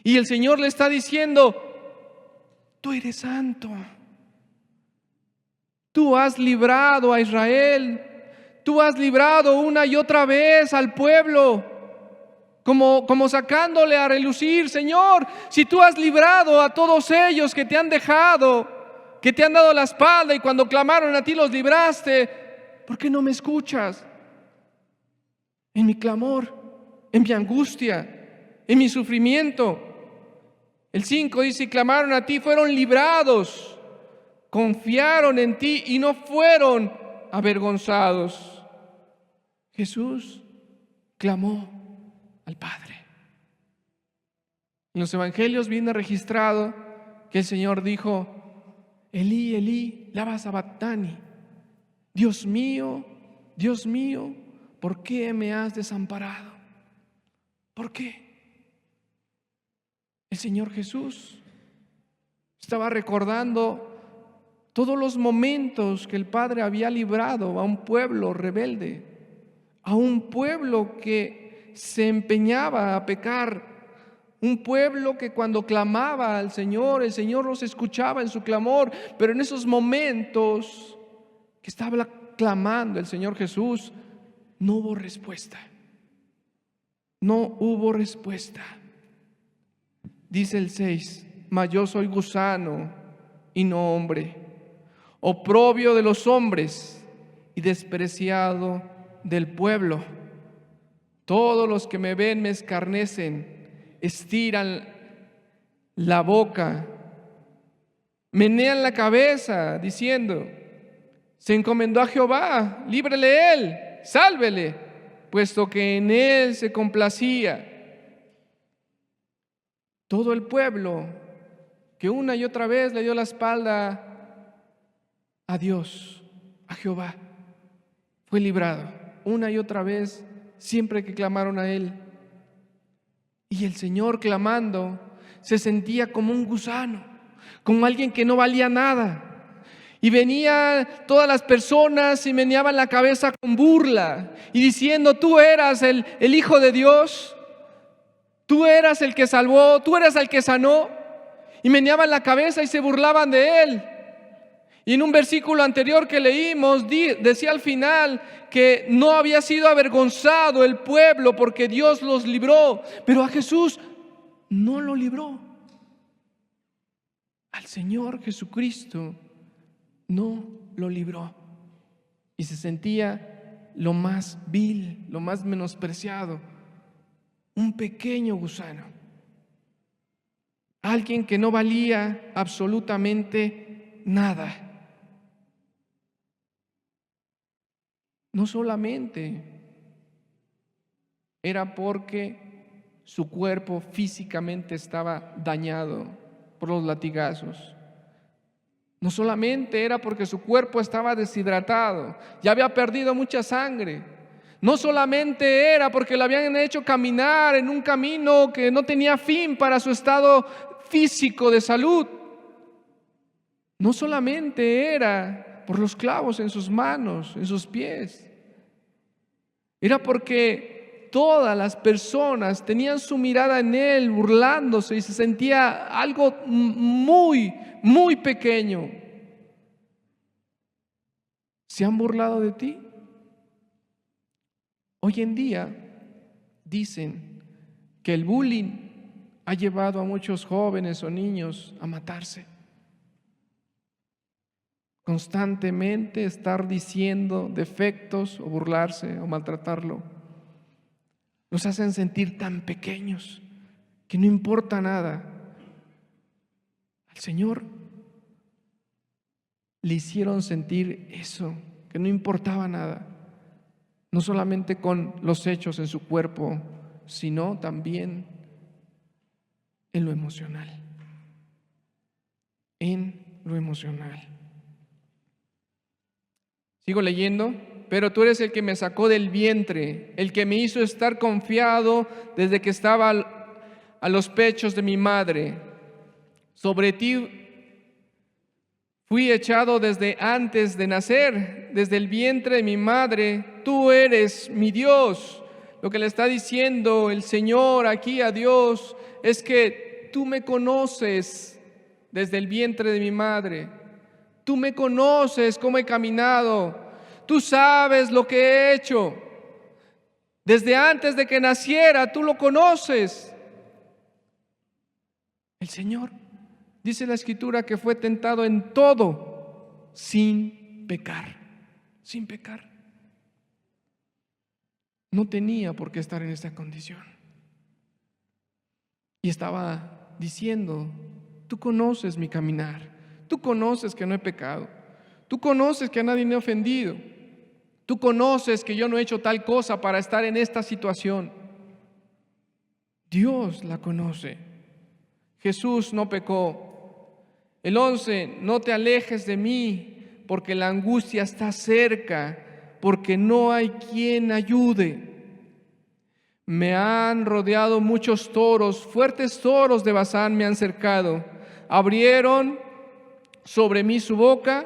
Speaker 1: Y el Señor le está diciendo: tú eres santo, tú has librado a Israel, tú has librado una y otra vez al pueblo. Como sacándole a relucir: Señor, si tú has librado a todos ellos que te han dejado, que te han dado la espalda y cuando clamaron a ti los libraste, ¿por qué no me escuchas? En mi clamor, en mi angustia, en mi sufrimiento. El 5 dice: y clamaron a ti, fueron librados, confiaron en ti y no fueron avergonzados. Jesús clamó al Padre. En los evangelios viene registrado que el Señor dijo: Elí, Elí, lama sabactani. Dios mío, ¿por qué me has desamparado? ¿Por qué? El Señor Jesús estaba recordando todos los momentos que el Padre había librado a un pueblo rebelde, a un pueblo que se empeñaba a pecar, un pueblo que cuando clamaba al Señor, el Señor los escuchaba en su clamor, pero en esos momentos que estaba clamando el Señor Jesús, no hubo respuesta. No hubo respuesta. Dice el 6: mas yo soy gusano y no hombre, oprobio de los hombres y despreciado del pueblo. Todos los que me ven me escarnecen, estiran la boca, menean la cabeza, diciendo: se encomendó a Jehová, líbrele él, sálvele, puesto que en él se complacía. Todo el pueblo que una y otra vez le dio la espalda a Dios, a Jehová, fue librado una y otra vez, siempre que clamaron a él. Y el Señor, clamando, se sentía como un gusano, como alguien que no valía nada. Y venían todas las personas y meneaban la cabeza con burla y diciendo: tú eras el Hijo de Dios, tú eras el que salvó, tú eras el que sanó. Y meneaban la cabeza y se burlaban de él. Y en un versículo anterior que leímos, decía al final que no había sido avergonzado el pueblo porque Dios los libró, pero a Jesús no lo libró. Al Señor Jesucristo no lo libró. Y se sentía lo más vil, lo más menospreciado, un pequeño gusano, alguien que no valía absolutamente nada. No solamente era porque su cuerpo físicamente estaba dañado por los latigazos. No solamente era porque su cuerpo estaba deshidratado, ya había perdido mucha sangre. No solamente era porque lo habían hecho caminar en un camino que no tenía fin para su estado físico de salud. No solamente era por los clavos en sus manos, en sus pies. Era porque todas las personas tenían su mirada en él, burlándose, y se sentía algo muy, muy pequeño. ¿Se han burlado de ti? Hoy en día dicen que el bullying ha llevado a muchos jóvenes o niños a matarse. Constantemente estar diciendo defectos o burlarse o maltratarlo los hacen sentir tan pequeños que no importa nada. Al Señor le hicieron sentir eso, que no importaba nada, no solamente con los hechos en su cuerpo, sino también en lo emocional. En lo emocional. Sigo leyendo. Pero tú eres el que me sacó del vientre, el que me hizo estar confiado desde que estaba a los pechos de mi madre. Sobre ti fui echado desde antes de nacer, desde el vientre de mi madre. Tú eres mi Dios. Lo que le está diciendo el Señor aquí a Dios es que tú me conoces desde el vientre de mi madre. Tú me conoces cómo he caminado. Tú sabes lo que he hecho. Desde antes de que naciera, tú lo conoces. El Señor, dice la Escritura, que fue tentado en todo sin pecar. Sin pecar. No tenía por qué estar en esta condición. Y estaba diciendo: tú conoces mi caminar. Tú conoces que no he pecado. Tú conoces que a nadie me he ofendido. Tú conoces que yo no he hecho tal cosa para estar en esta situación. Dios la conoce. Jesús no pecó. El 11, no te alejes de mí, porque la angustia está cerca, porque no hay quien ayude. Me han rodeado muchos toros, fuertes toros de Basán me han cercado. Abrieron sobre mí su boca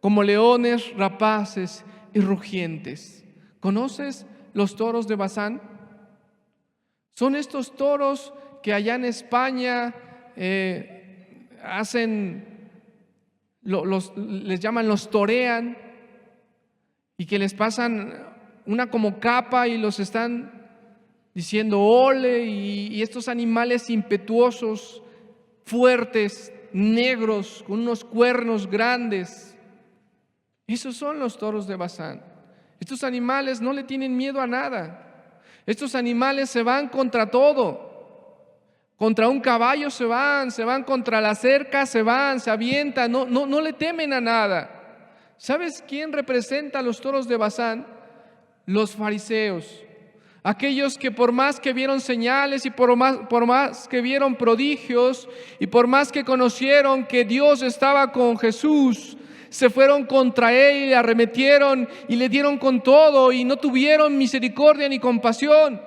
Speaker 1: como leones rapaces y rugientes. ¿Conoces los toros de Basán? Son estos toros que allá en España les llaman, los torean, y que les pasan una como capa y los están diciendo ole, y estos animales impetuosos, fuertes, negros, con unos cuernos grandes, Esos son los toros de Basán. Estos animales no le tienen miedo a nada. Estos animales se van contra todo. Contra un caballo se van contra la cerca, se avientan, no le temen a nada. ¿Sabes quién representa a los toros de Basán? Los fariseos. Aquellos que por más que vieron señales y por más que vieron prodigios y por más que conocieron que Dios estaba con Jesús, se fueron contra él y arremetieron y le dieron con todo y no tuvieron misericordia ni compasión.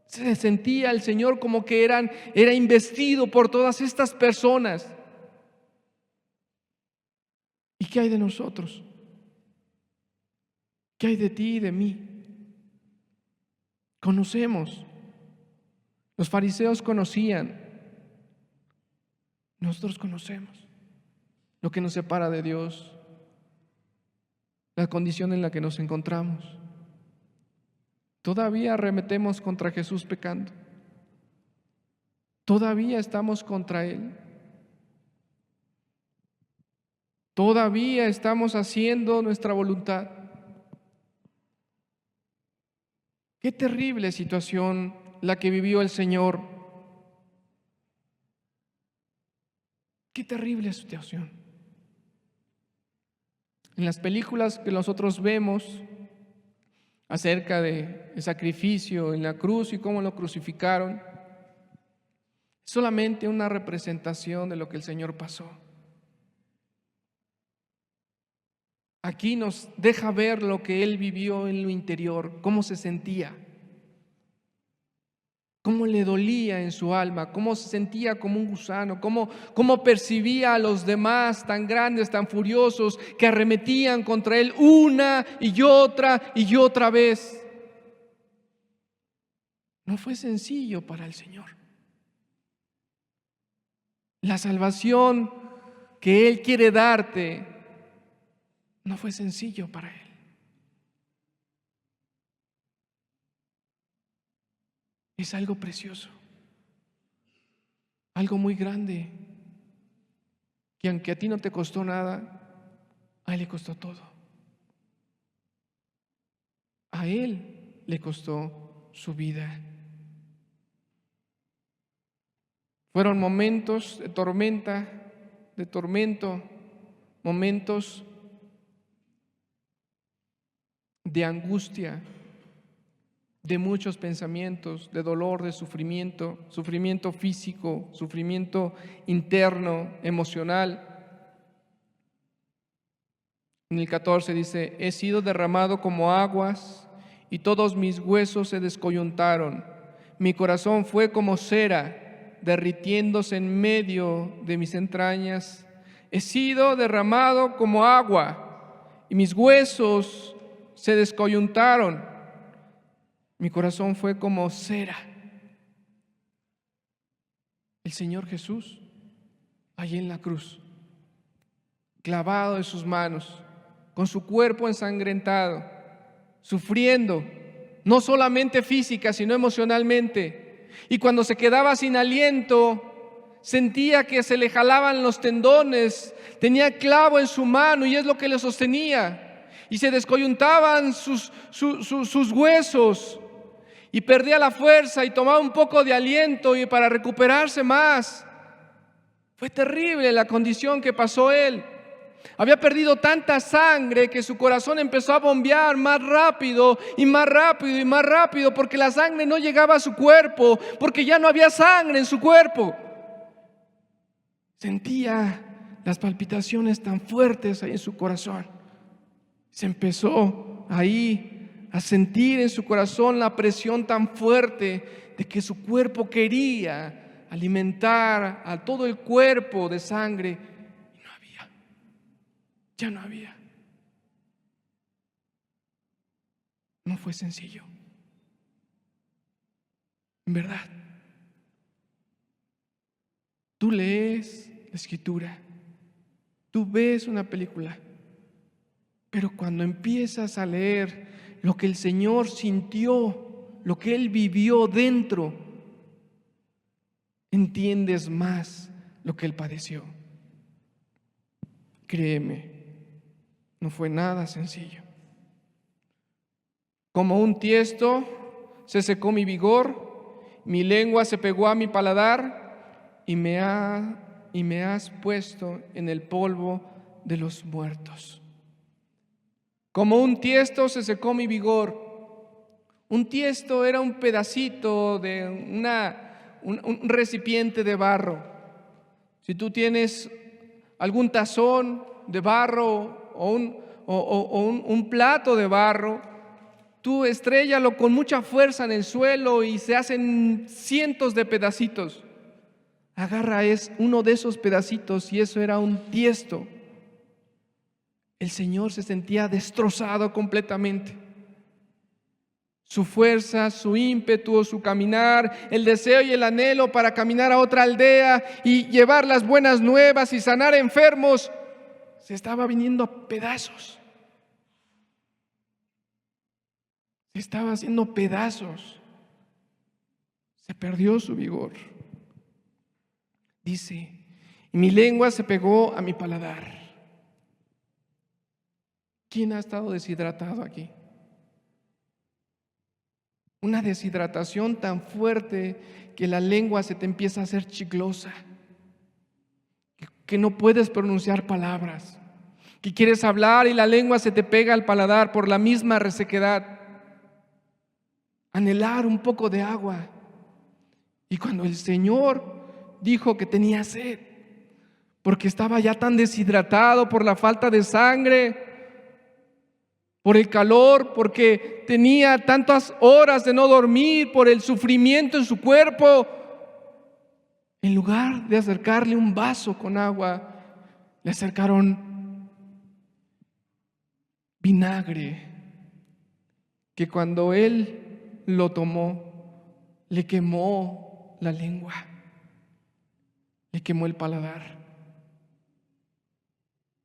Speaker 1: Se sentía el Señor como que era investido por todas estas personas. ¿Y qué hay de nosotros? ¿Qué hay de ti y de mí? Conocemos. Los fariseos conocían. Nosotros conocemos lo que nos separa de Dios, la condición en la que nos encontramos. Todavía arremetemos contra Jesús pecando. Todavía estamos contra Él. Todavía estamos haciendo nuestra voluntad. Qué terrible situación la que vivió el Señor. Qué terrible situación. En las películas que nosotros vemos acerca del sacrificio en la cruz y cómo lo crucificaron, solamente una representación de lo que el Señor pasó. Aquí nos deja ver lo que Él vivió en lo interior, cómo se sentía, cómo le dolía en su alma, cómo se sentía como un gusano, cómo percibía a los demás tan grandes, tan furiosos, que arremetían contra Él una y otra vez. No fue sencillo para el Señor. La salvación que Él quiere darte no fue sencillo para Él. Es algo precioso, algo muy grande, que aunque a ti no te costó nada, a Él le costó todo. A Él le costó su vida. Fueron momentos de tormenta, de tormento, momentos de angustia, de muchos pensamientos, de dolor, de sufrimiento, sufrimiento físico, sufrimiento interno, emocional. En el 14 dice: he sido derramado como aguas y todos mis huesos se descoyuntaron. Mi corazón fue como cera, derritiéndose en medio de mis entrañas. He sido derramado como agua y mis huesos se descoyuntaron. Mi corazón fue como cera. El Señor Jesús, allí en la cruz, clavado en sus manos, con su cuerpo ensangrentado, sufriendo, no solamente física, sino emocionalmente. Y cuando se quedaba sin aliento, sentía que se le jalaban los tendones, tenía clavo en su mano y es lo que le sostenía. Y se descoyuntaban sus huesos. Y perdía la fuerza y tomaba un poco de aliento y para recuperarse más. Fue terrible la condición que pasó él. Había perdido tanta sangre que su corazón empezó a bombear más rápido y más rápido y más rápido, porque la sangre no llegaba a su cuerpo, porque ya no había sangre en su cuerpo. Sentía las palpitaciones tan fuertes ahí en su corazón. Se empezó ahí a sentir en su corazón la presión tan fuerte de que su cuerpo quería alimentar a todo el cuerpo de sangre y no había, ya no había. No fue sencillo, en verdad. Tú lees la Escritura, tú ves una película, pero cuando empiezas a leer lo que el Señor sintió, lo que Él vivió dentro, entiendes más lo que Él padeció. Créeme, No fue nada sencillo. Como un tiesto se secó mi vigor, mi lengua se pegó a mi paladar y me has puesto en el polvo de los muertos. Como un tiesto se secó mi vigor. Un tiesto era un pedacito de un recipiente de barro. Si tú tienes algún tazón de barro o un plato de barro, tú estréllalo con mucha fuerza en el suelo y se hacen cientos de pedacitos. Agarra uno de esos pedacitos y eso era un tiesto. El Señor se sentía destrozado completamente. Su fuerza, su ímpetu, su caminar, el deseo y el anhelo para caminar a otra aldea y llevar las buenas nuevas y sanar enfermos, se estaba viniendo a pedazos. Se estaba haciendo pedazos. Se perdió su vigor. Dice, y mi lengua se pegó a mi paladar. ¿Quién ha estado deshidratado aquí? Una deshidratación tan fuerte que la lengua se te empieza a hacer chiclosa, que no puedes pronunciar palabras, que quieres hablar y la lengua se te pega al paladar por la misma resequedad. Anhelar un poco de agua. Y cuando el Señor dijo que tenía sed, porque estaba ya tan deshidratado por la falta de sangre, por el calor, porque tenía tantas horas de no dormir, por el sufrimiento en su cuerpo, en lugar de acercarle un vaso con agua, le acercaron vinagre, que cuando él lo tomó, le quemó la lengua, le quemó el paladar.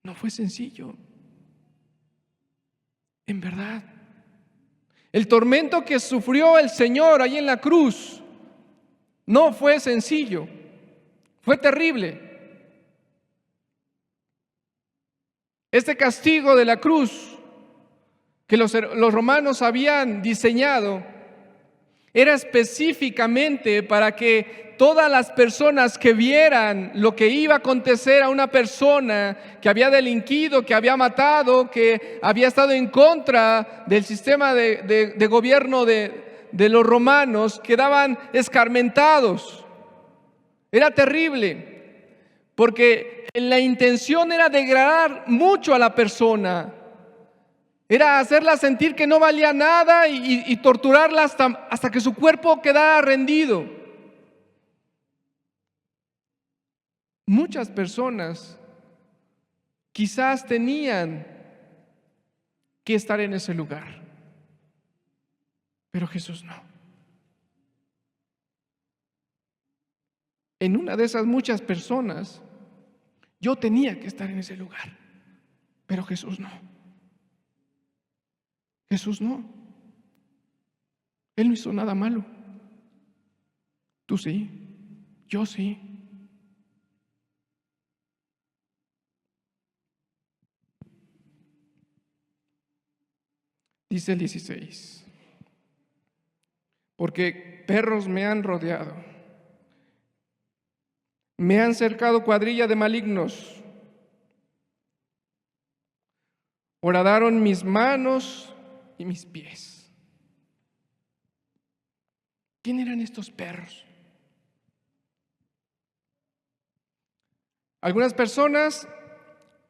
Speaker 1: No fue sencillo. En verdad, el tormento que sufrió el Señor allí en la cruz no fue sencillo, fue terrible. Este castigo de la cruz que los romanos habían diseñado era específicamente para que todas las personas que vieran lo que iba a acontecer a una persona que había delinquido, que había matado, que había estado en contra del sistema de gobierno de los romanos, quedaban escarmentados. Era terrible, porque la intención era degradar mucho a la persona. Era hacerla sentir que no valía nada y torturarla hasta que su cuerpo quedara rendido. Muchas personas quizás tenían que estar en ese lugar, pero Jesús no. En una de esas muchas personas, yo tenía que estar en ese lugar, pero Jesús no. Jesús no. Él no hizo nada malo. Tú sí, yo sí. Dice el 16, porque perros me han rodeado, me han cercado cuadrilla de malignos, horadaron mis manos y mis pies. ¿Quién eran estos perros? Algunas personas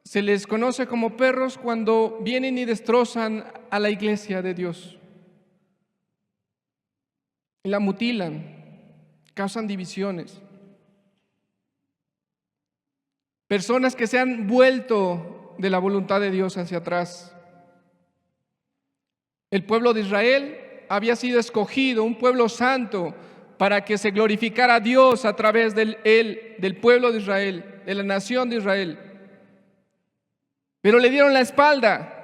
Speaker 1: se les conoce como perros cuando vienen y destrozan a la iglesia de Dios. La mutilan, causan divisiones. Personas que se han vuelto de la voluntad de Dios hacia atrás. El pueblo de Israel había sido escogido, un pueblo santo, para que se glorificara a Dios a través del pueblo de Israel, de la nación de Israel. Pero le dieron la espalda,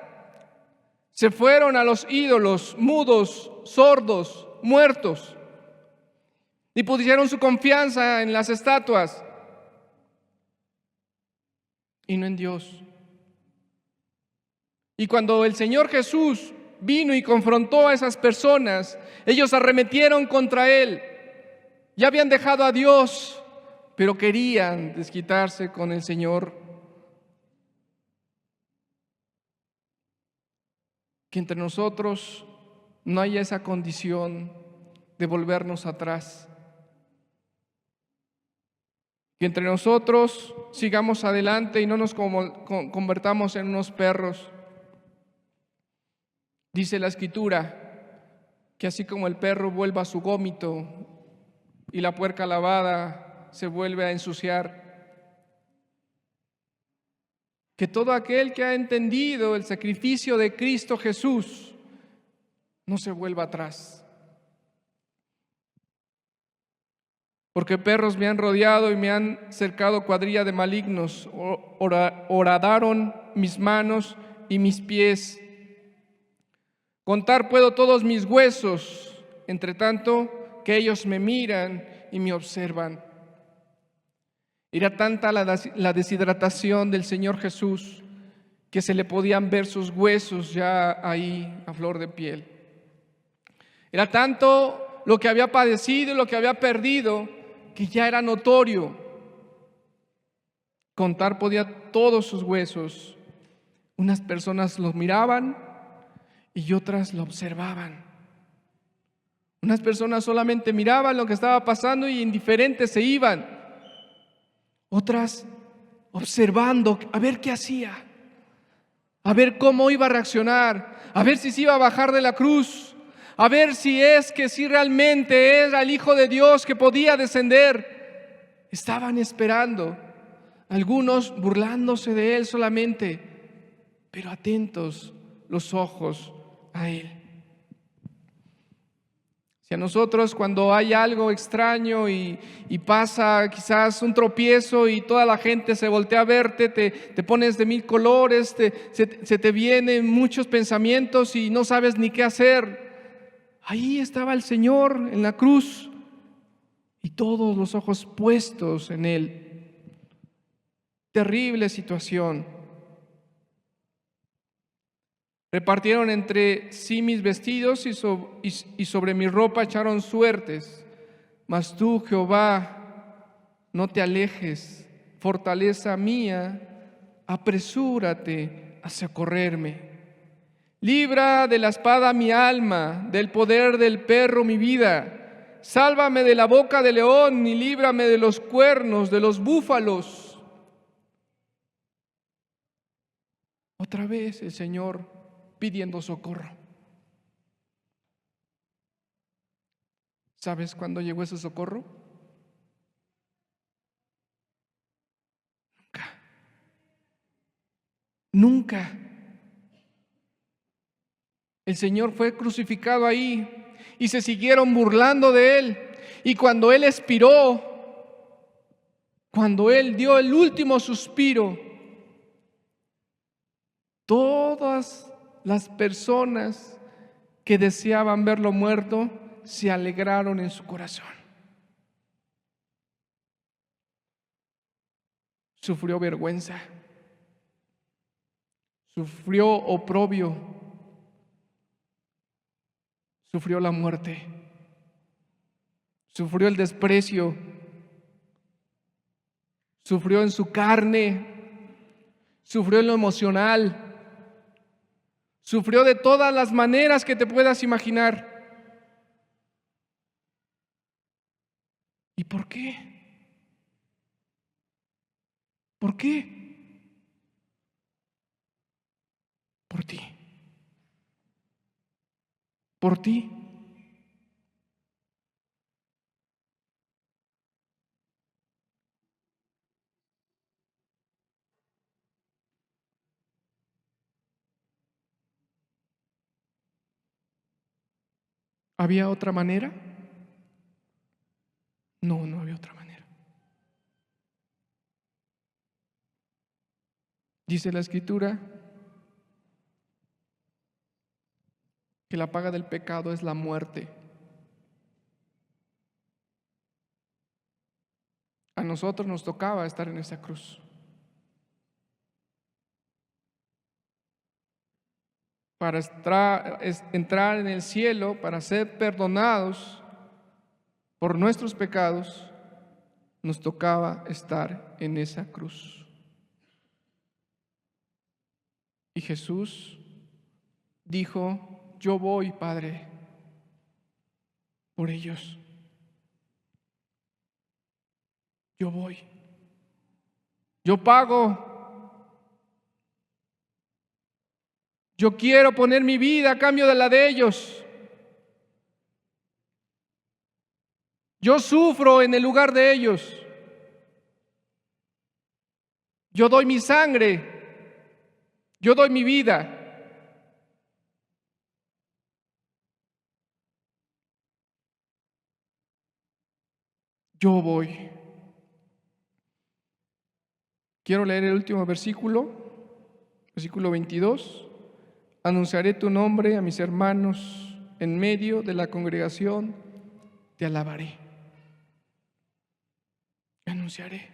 Speaker 1: se fueron a los ídolos mudos, sordos, muertos, y pusieron su confianza en las estatuas y no en Dios. Y cuando el Señor Jesús vino y confrontó a esas personas, ellos arremetieron contra Él. Ya habían dejado a Dios, pero querían desquitarse con el Señor. Que entre nosotros no haya esa condición de volvernos atrás. Que entre nosotros sigamos adelante y no nos convertamos en unos perros. Dice la Escritura que así como el perro vuelve a su gómito y la puerca lavada se vuelve a ensuciar, que todo aquel que ha entendido el sacrificio de Cristo Jesús no se vuelva atrás. Porque perros me han rodeado y me han cercado cuadrilla de malignos, horadaron mis manos y mis pies. Contar puedo todos mis huesos, entre tanto que ellos me miran y me observan. Era tanta la deshidratación del Señor Jesús que se le podían ver sus huesos ya ahí a flor de piel. Era tanto lo que había padecido y lo que había perdido que ya era notorio. Contar podía todos sus huesos. Unas personas los miraban y otras lo observaban. Unas personas solamente miraban lo que estaba pasando y indiferentes se iban. Otras observando a ver qué hacía, a ver cómo iba a reaccionar, a ver si se iba a bajar de la cruz, a ver si realmente era el Hijo de Dios que podía descender. Estaban esperando, algunos burlándose de Él solamente, pero atentos los ojos a Él. Si a nosotros cuando hay algo extraño y pasa quizás un tropiezo y toda la gente se voltea a verte, te pones de mil colores, se te vienen muchos pensamientos y no sabes ni qué hacer. Ahí estaba el Señor en la cruz y todos los ojos puestos en Él. Terrible situación. Repartieron entre sí mis vestidos y sobre mi ropa echaron suertes. Mas tú, Jehová, no te alejes, fortaleza mía, apresúrate a socorrerme. Libra de la espada mi alma, del poder del perro mi vida. Sálvame de la boca del león y líbrame de los cuernos de los búfalos. Otra vez el Señor pidiendo socorro. ¿Sabes cuándo llegó ese socorro? Nunca. El Señor fue crucificado ahí y se siguieron burlando de Él. Y cuando Él expiró, cuando Él dio el último suspiro, todas las personas que deseaban verlo muerto se alegraron en su corazón. Sufrió vergüenza, sufrió oprobio, sufrió la muerte, sufrió el desprecio, sufrió en su carne, sufrió en lo emocional, sufrió de todas las maneras que te puedas imaginar. ¿Y por qué? ¿Por qué? Por ti. Por ti. ¿Había otra manera? No, no había otra manera. Dice la Escritura que la paga del pecado es la muerte. A nosotros nos tocaba estar en esa cruz. para entrar en el cielo, para ser perdonados por nuestros pecados, nos tocaba estar en esa cruz. Y Jesús dijo: yo voy, Padre, por ellos. Yo voy. Yo pago. Yo quiero poner mi vida a cambio de la de ellos. Yo sufro en el lugar de ellos. Yo doy mi sangre. Yo doy mi vida. Yo voy. Quiero leer el último versículo, versículo 22. Anunciaré tu nombre a mis hermanos, en medio de la congregación te alabaré. Anunciaré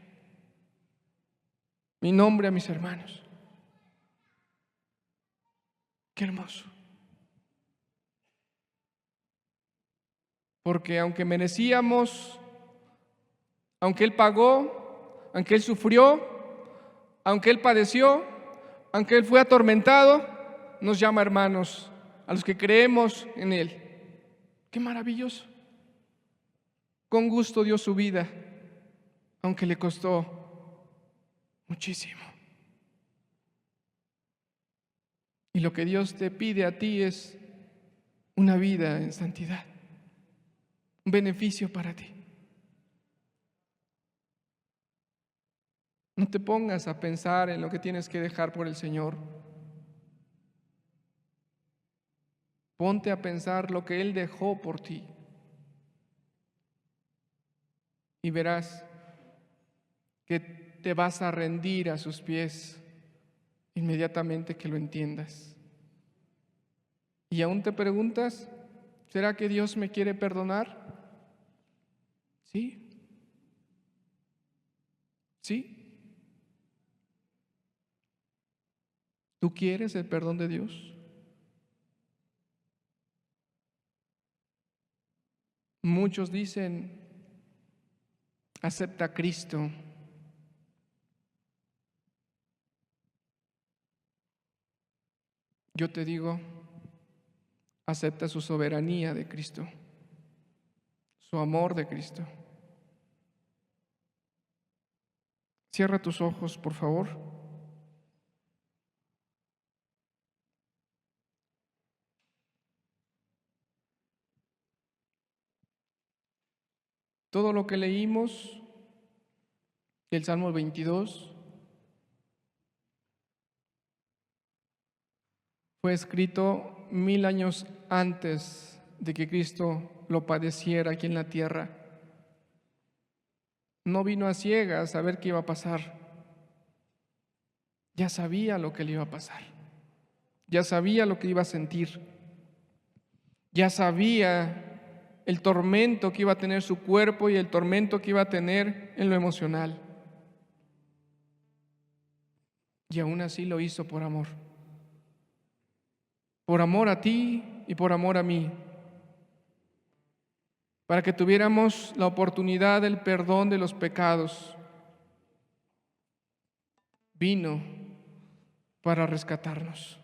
Speaker 1: mi nombre a mis hermanos. Qué hermoso. Porque aunque merecíamos, aunque Él pagó, aunque Él sufrió, aunque Él padeció, aunque Él fue atormentado, nos llama hermanos a los que creemos en Él. ¡Qué maravilloso! Con gusto dio su vida, aunque le costó muchísimo. Y lo que Dios te pide a ti es una vida en santidad, un beneficio para ti. No te pongas a pensar en lo que tienes que dejar por el Señor. Ponte a pensar lo que Él dejó por ti. Y verás que te vas a rendir a sus pies inmediatamente que lo entiendas. Y aún te preguntas, ¿será que Dios me quiere perdonar? Sí. Sí. ¿Tú quieres el perdón de Dios? Muchos dicen: acepta a Cristo. Yo te digo, acepta su soberanía de Cristo, su amor de Cristo. Cierra tus ojos, por favor. Todo lo que leímos del Salmo 22 fue escrito 1000 años antes de que Cristo lo padeciera aquí en la tierra. No vino a ciegas a ver qué iba a pasar. Ya sabía lo que le iba a pasar. Ya sabía lo que iba a sentir. Ya sabía el tormento que iba a tener su cuerpo y el tormento que iba a tener en lo emocional. Y aún así lo hizo por amor. Por amor a ti y por amor a mí. Para que tuviéramos la oportunidad del perdón de los pecados. Vino para rescatarnos.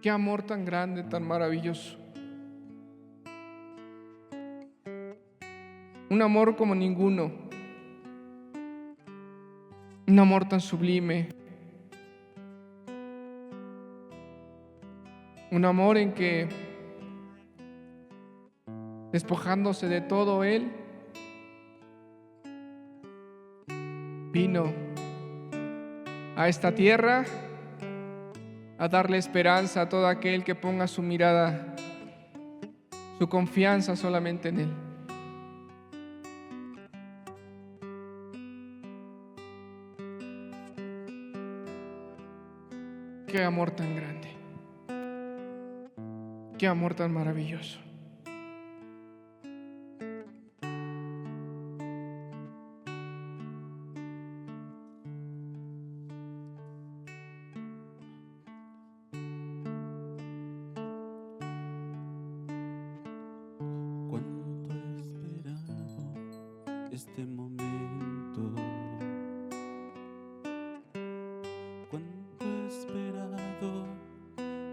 Speaker 1: Qué amor tan grande, tan maravilloso. Un amor como ninguno. Un amor tan sublime. Un amor en que, despojándose de todo, Él vino a esta tierra a darle esperanza a todo aquel que ponga su mirada, su confianza solamente en Él. Qué amor tan grande, qué amor tan maravilloso.
Speaker 2: este momento. Cuánto he esperado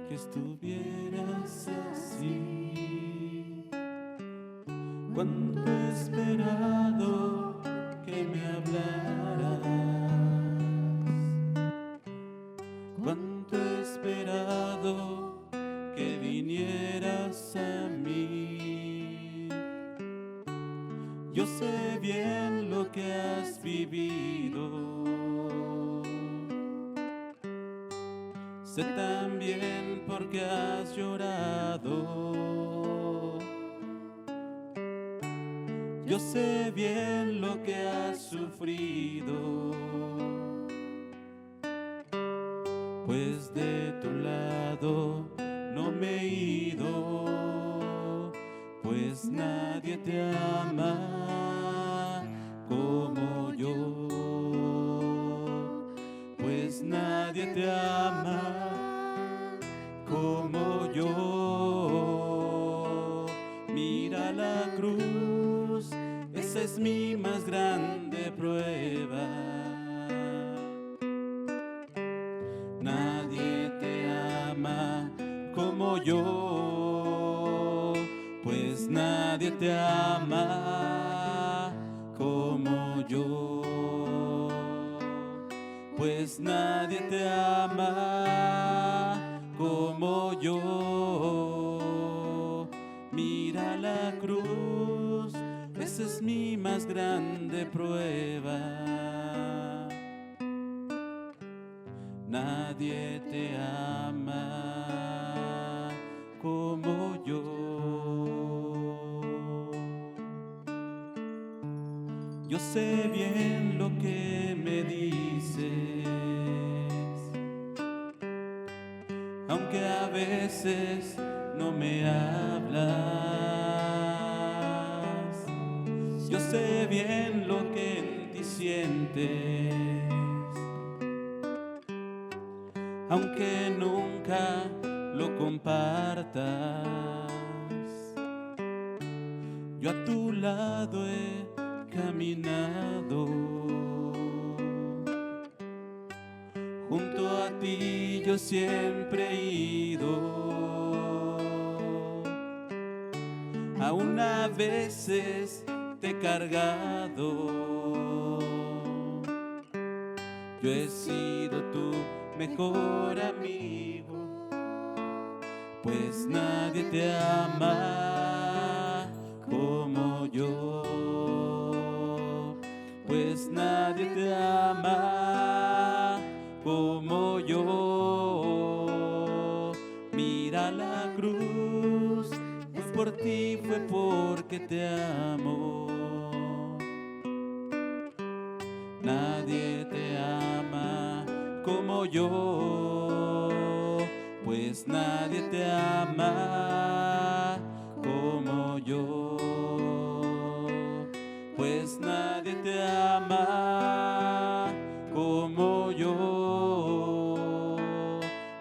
Speaker 2: que estuvieras así. Cuánto he esperado que me hablaras. Cuánto he esperado que vinieras a mí. Yo sé bien lo que has vivido. Sé también por qué has llorado. Yo sé bien lo que has sufrido. Pues de tu lado no me he ido, pues nadie te ama como yo, pues nadie te ama como yo. Mira la cruz, esa es mi más grande prueba. Nadie te ama como yo, pues nadie te ama como yo, pues nadie te ama como yo. Mira la cruz, esa es mi más grande prueba. Nadie te ama como yo. Yo sé bien lo que me dices, aunque a veces no me hablas. Yo sé bien lo que en ti sientes, aunque nunca lo compartas. Yo a tu lado he caminado, junto a ti yo siempre he ido. Aún a veces te he cargado. Yo he sido tu mejor amigo, pues nadie te ama como yo, pues nadie te ama como yo. Mira la cruz, fue por ti, fue porque te amo. Nadie te ama como yo, pues nadie te ama como yo, pues nadie te ama como yo.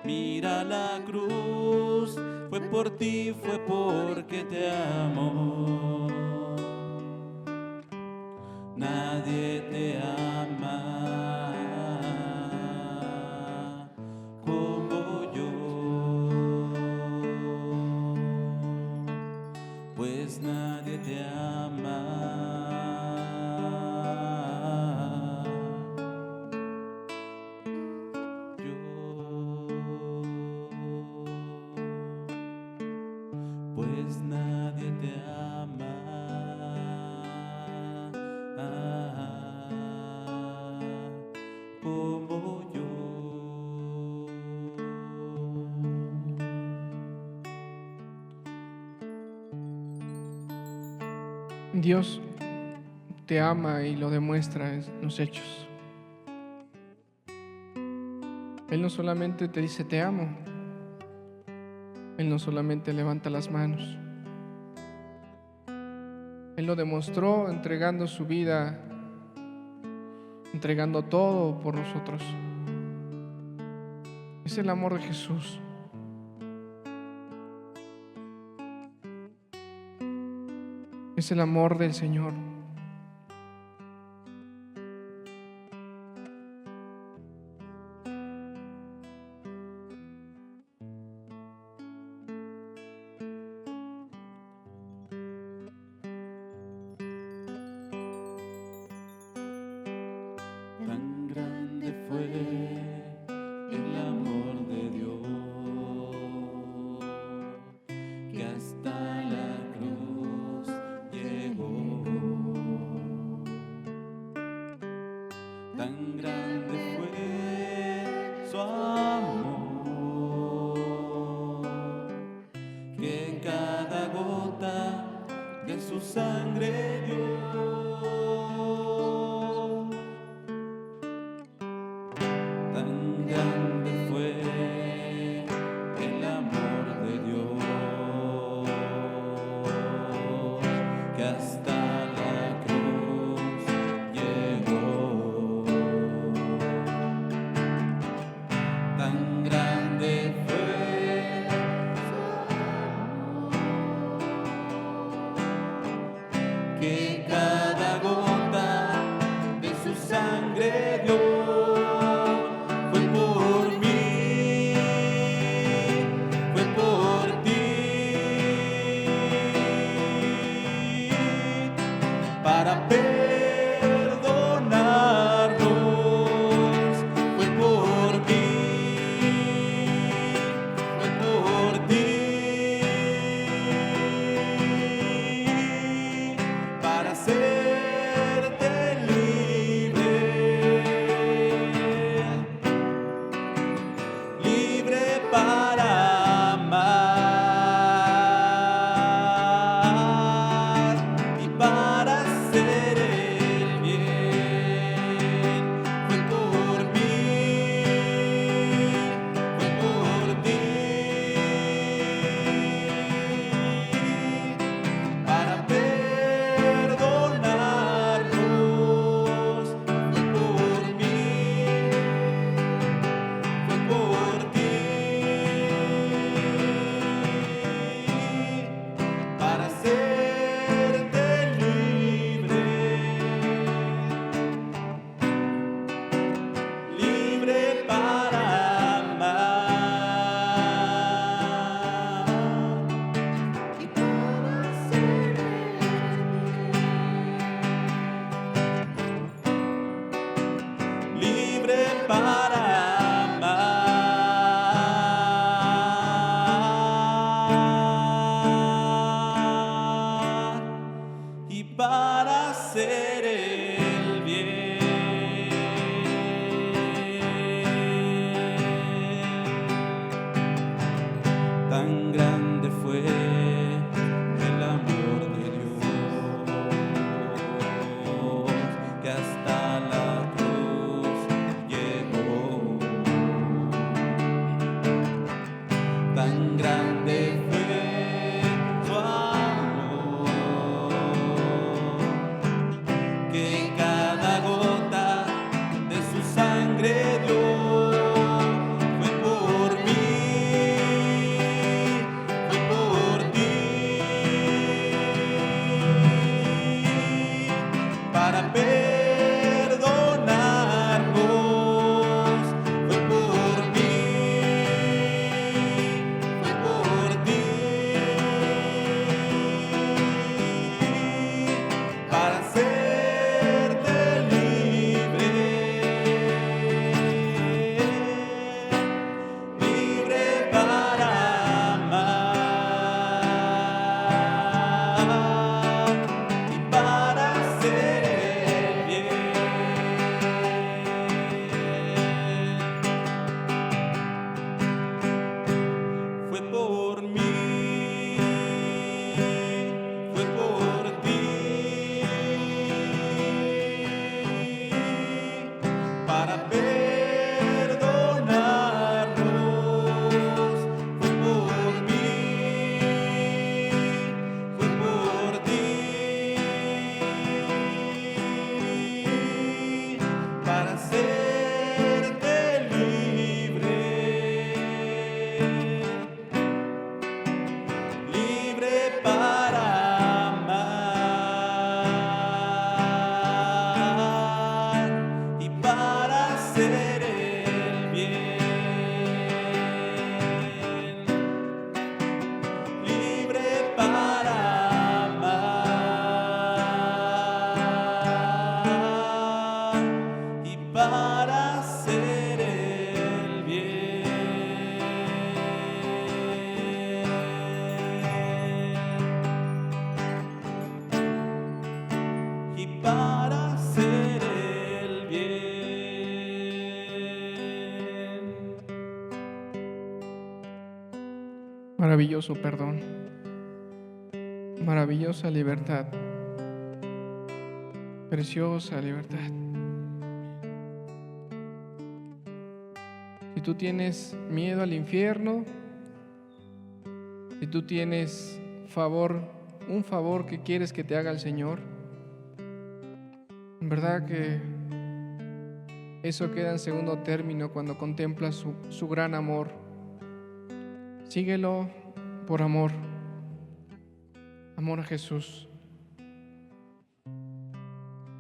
Speaker 2: Mira la cruz, fue por ti, fue porque te amo. Nadie te ama como yo, pues nadie te ama pues nadie te ama como yo.
Speaker 1: Dios te ama y lo demuestra en los hechos. Él no solamente te dice te amo, Él no solamente levanta las manos. Él lo demostró entregando su vida, entregando todo por nosotros. Es el amor de Jesús. Es el amor del Señor.
Speaker 2: de su sangre dio. Tan grande fue el amor de Dios que hasta la cruz llegó. Tan grande fue que cada gota de su sangre dio. Fue por mí, fue por ti, para perdonarnos. Fue por mí, fue por ti, para hacerte libre, libre para amar y para hacer el bien. Fue por mí, fue por ti, para perdonarnos. Fue por mí, fue por ti, para hacerte libre, libre para amar y para hacer el bien. Libre para amar y para hacer el bien. Tan grande fue el amor de Dios que hasta la cruz llegó. Tan grande fue su amor que cada gota de su sangre dio. Fue por mí, fue por ti, para perdonarnos. Fue por mí, fue por ti, para hacerte libre, libre para amar y para hacer el bien. Fue por mí, fue por ti, para perdonarnos. Fue por mí, fue por ti, para hacerte libre, libre para amar y para hacer el bien. Libre para amar y para hacer el bien. Y para hacer el bien.
Speaker 1: Maravilloso perdón. maravillosa libertad, preciosa libertad. Si tú tienes miedo al infierno, si tú tienes un favor que quieres que te haga el Señor, en verdad que eso queda en segundo término cuando contemplas su gran amor. Síguelo por amor a Jesús.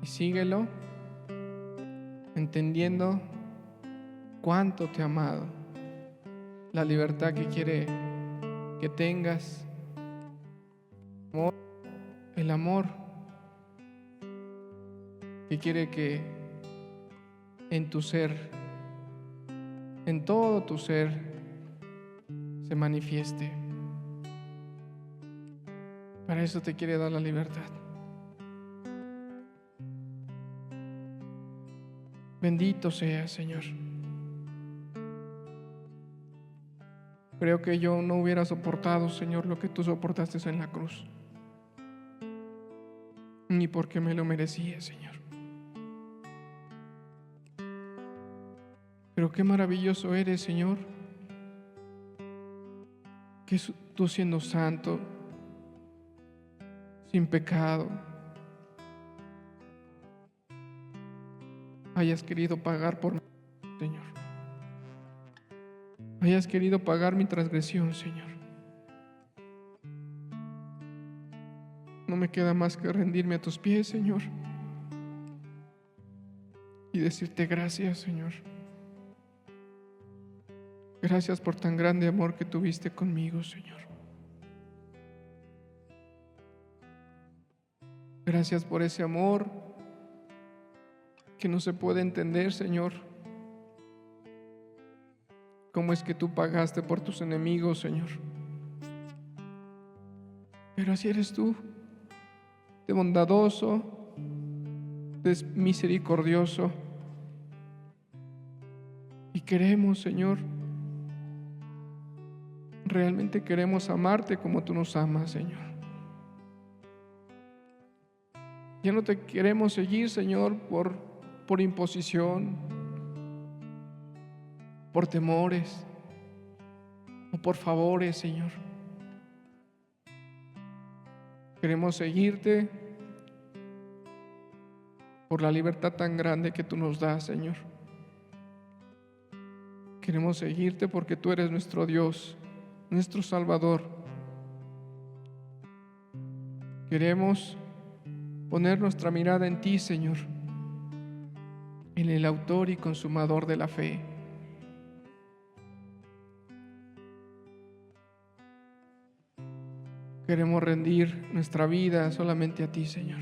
Speaker 1: Y síguelo entendiendo cuánto te ha amado, la libertad que quiere que tengas, el amor que quiere que en tu ser, en todo tu ser, se manifieste. Para eso te quiere dar la libertad. Bendito sea, Señor. Creo que yo no hubiera soportado, Señor, lo que tú soportaste en la cruz, ni porque me lo merecía, Señor. Pero qué maravilloso eres, Señor, que tú siendo santo, sin pecado, hayas querido pagar por mí, Señor. Hayas querido pagar mi transgresión, Señor. No me queda más que rendirme a tus pies, Señor, y decirte gracias, Señor. Gracias por tan grande amor que tuviste conmigo, Señor. Gracias por ese amor que no se puede entender, Señor. ¿Cómo es que tú pagaste por tus enemigos, Señor? Pero así eres tú, de bondadoso, de misericordioso. Y queremos, Señor, realmente queremos amarte como tú nos amas, Señor. Ya no te queremos seguir, Señor, por imposición, por temores o por favores, Señor. Queremos seguirte por la libertad tan grande que tú nos das, Señor. Queremos seguirte porque tú eres nuestro Dios, nuestro Salvador. Queremos poner nuestra mirada en ti, Señor, en el autor y consumador de la fe. Queremos rendir nuestra vida solamente a ti, Señor.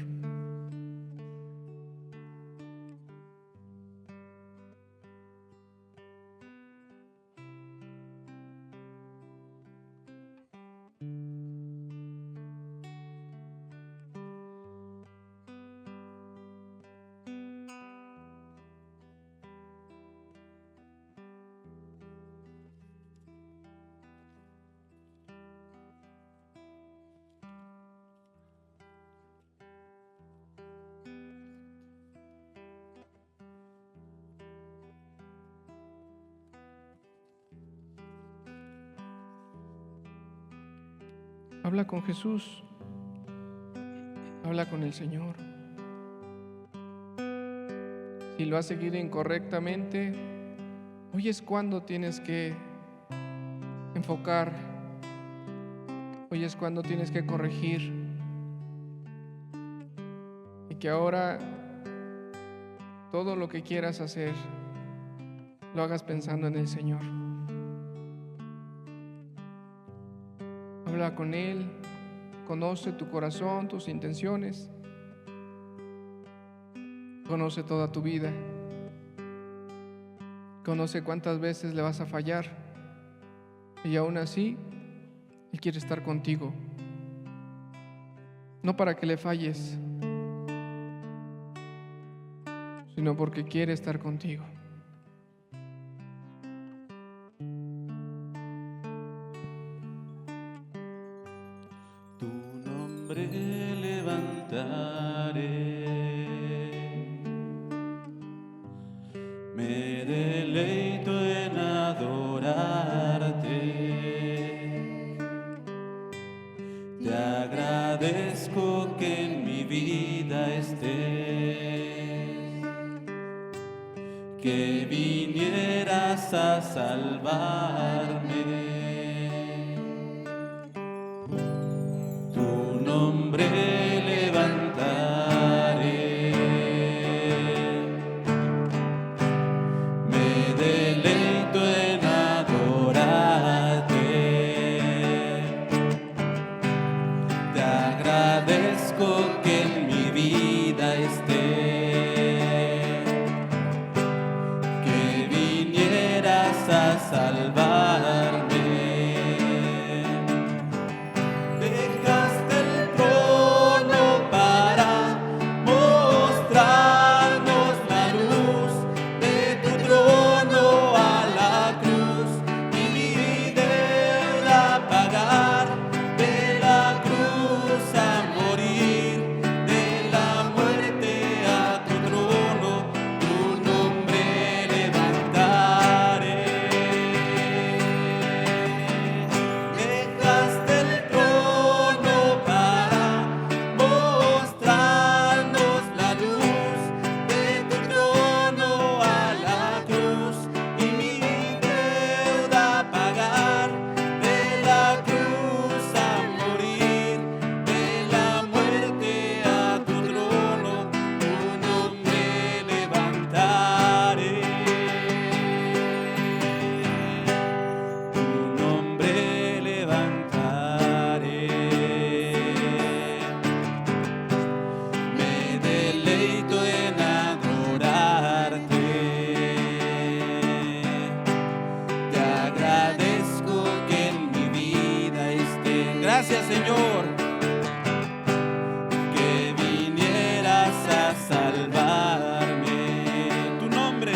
Speaker 1: Habla con Jesús, habla con el Señor. Si lo has seguido incorrectamente, hoy es cuando tienes que enfocar, hoy es cuando tienes que corregir, y que ahora todo lo que quieras hacer, lo hagas pensando en el Señor. Habla con Él, conoce tu corazón, tus intenciones, conoce toda tu vida, conoce cuántas veces le vas a fallar, y aún así Él quiere estar contigo, no para que le falles, sino porque quiere estar contigo.
Speaker 2: Tu nombre levantaré. Me deleito en adorarte. Te agradezco que en mi vida estés, que vinieras a salvarme. Tu nombre levantaré. Me deleito en adorarte. Te agradezco que en mi vida estés, que vinieras a salvarme. Dejaste el trono para mostrarnos la luz, de tu trono a la cruz y mi deuda pagar, de la cruz a morir, de la muerte a tu trono, tu nombre levantaré. Dejaste el trono para mostrarnos la luz, de tu trono a la cruz y mi deuda pagar, de la cruz a morir, de la muerte a tu trono, tu nombre levantaré. Tu nombre levantaré. Me deleito en adorarte. Te agradezco que en mi vida esté. Gracias, Señor, que vinieras a salvarme. Tu nombre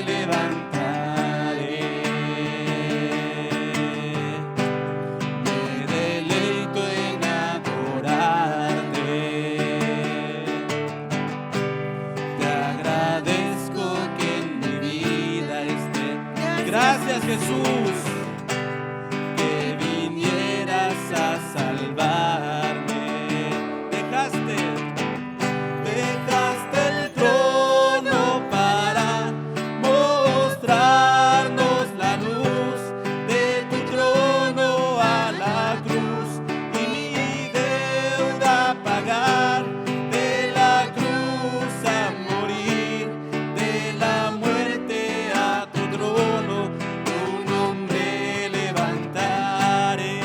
Speaker 2: levantaré. Me deleito en adorarte. Te agradezco que en mi vida esté. Gracias, Jesús, que vinieras a salvarme. Dejaste el trono para mostrarnos la luz, de tu trono a la cruz y mi deuda pagar, de la cruz a morir, de la muerte a tu trono, tu nombre levantaré.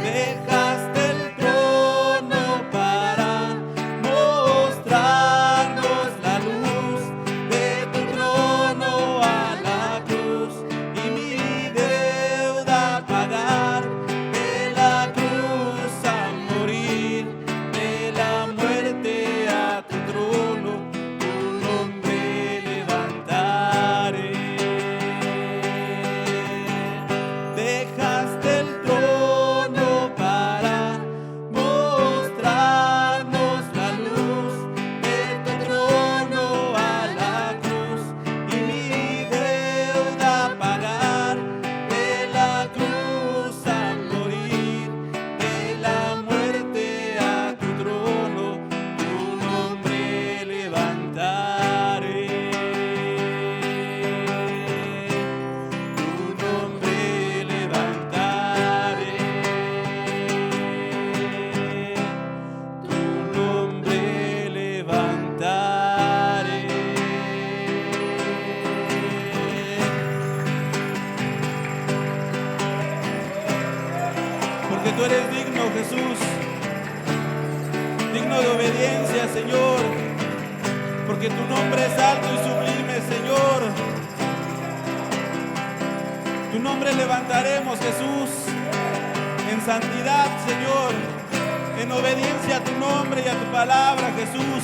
Speaker 2: Dejaste el trono para mostrarnos la luz, de tu trono a la cruz y mi deuda pagar, de la cruz a morir, de la muerte a tu trono, tu nombre levantaré. Dejaste el trono para mostrarnos la luz, de tu trono a la cruz y mi deuda pagar, de la cruz a morir, de la muerte a tu trono, tu nombre levantaré. Tu nombre levantaré. Tu nombre levantaré. Porque tú eres digno, Jesús, digno de obediencia, Señor, porque tu nombre es alto y sublime, Señor. Tu nombre levantaremos, Jesús, en santidad, Señor, en obediencia a tu nombre y a tu palabra, Jesús,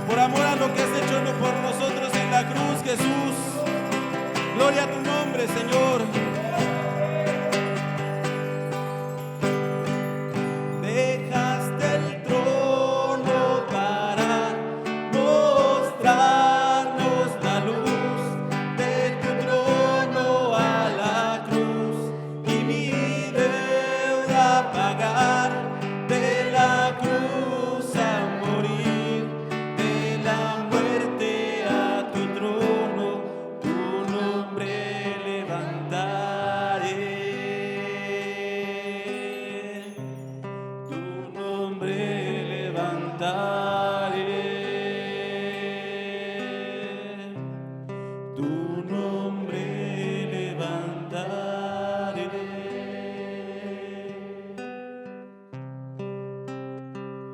Speaker 2: por amor a lo que has hecho por nosotros en la cruz, Jesús. Gloria a tu nombre, Señor.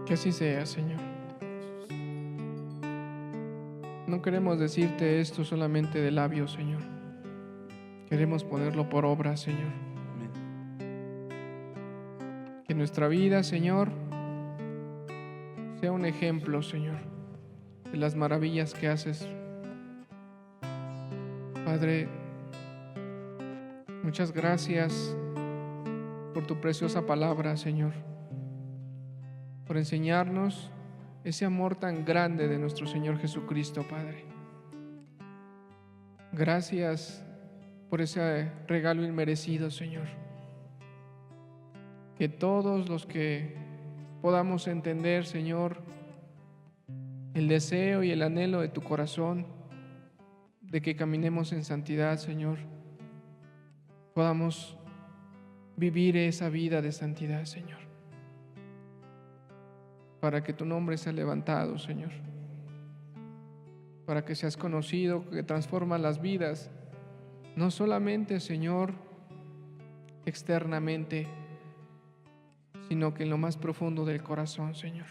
Speaker 1: Que así sea, Señor. No queremos decirte esto solamente de labios, Señor. Queremos ponerlo por obra, Señor.
Speaker 2: Amén.
Speaker 1: Que nuestra vida, Señor, sea un ejemplo, Señor, de las maravillas que haces. Padre, muchas gracias por tu preciosa palabra, Señor, por enseñarnos ese amor tan grande de nuestro Señor Jesucristo, Padre. Gracias por ese regalo inmerecido, Señor. Que todos los que podamos entender, Señor, el deseo y el anhelo de tu corazón, de que caminemos en santidad, Señor, podamos vivir esa vida de santidad, Señor, para que tu nombre sea levantado, Señor, para que seas conocido, que transforma las vidas, no solamente, Señor, externamente, sino que en lo más profundo del corazón, Señor.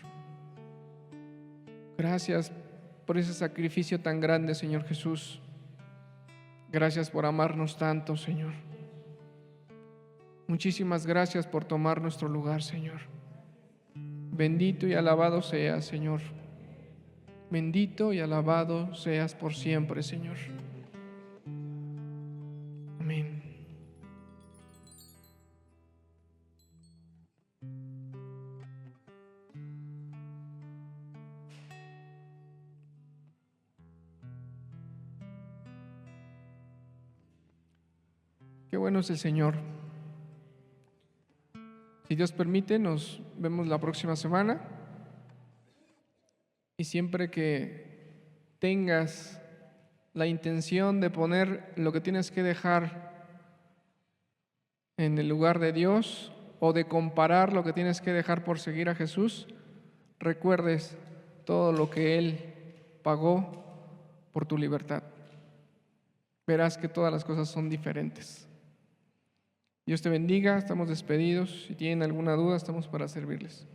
Speaker 1: Gracias por ese sacrificio tan grande, Señor Jesús. Gracias por amarnos tanto, Señor. Muchísimas gracias por tomar nuestro lugar, Señor. Bendito y alabado seas, Señor. Bendito y alabado seas por siempre, Señor. Amén. Qué bueno es el Señor. Si Dios permite, nos vemos la próxima semana. Y siempre que tengas la intención de poner lo que tienes que dejar en el lugar de Dios, o de comparar lo que tienes que dejar por seguir a Jesús, recuerdes todo lo que Él pagó por tu libertad. Verás que todas las cosas son diferentes. Dios te bendiga, estamos despedidos. Si tienen alguna duda, estamos para servirles.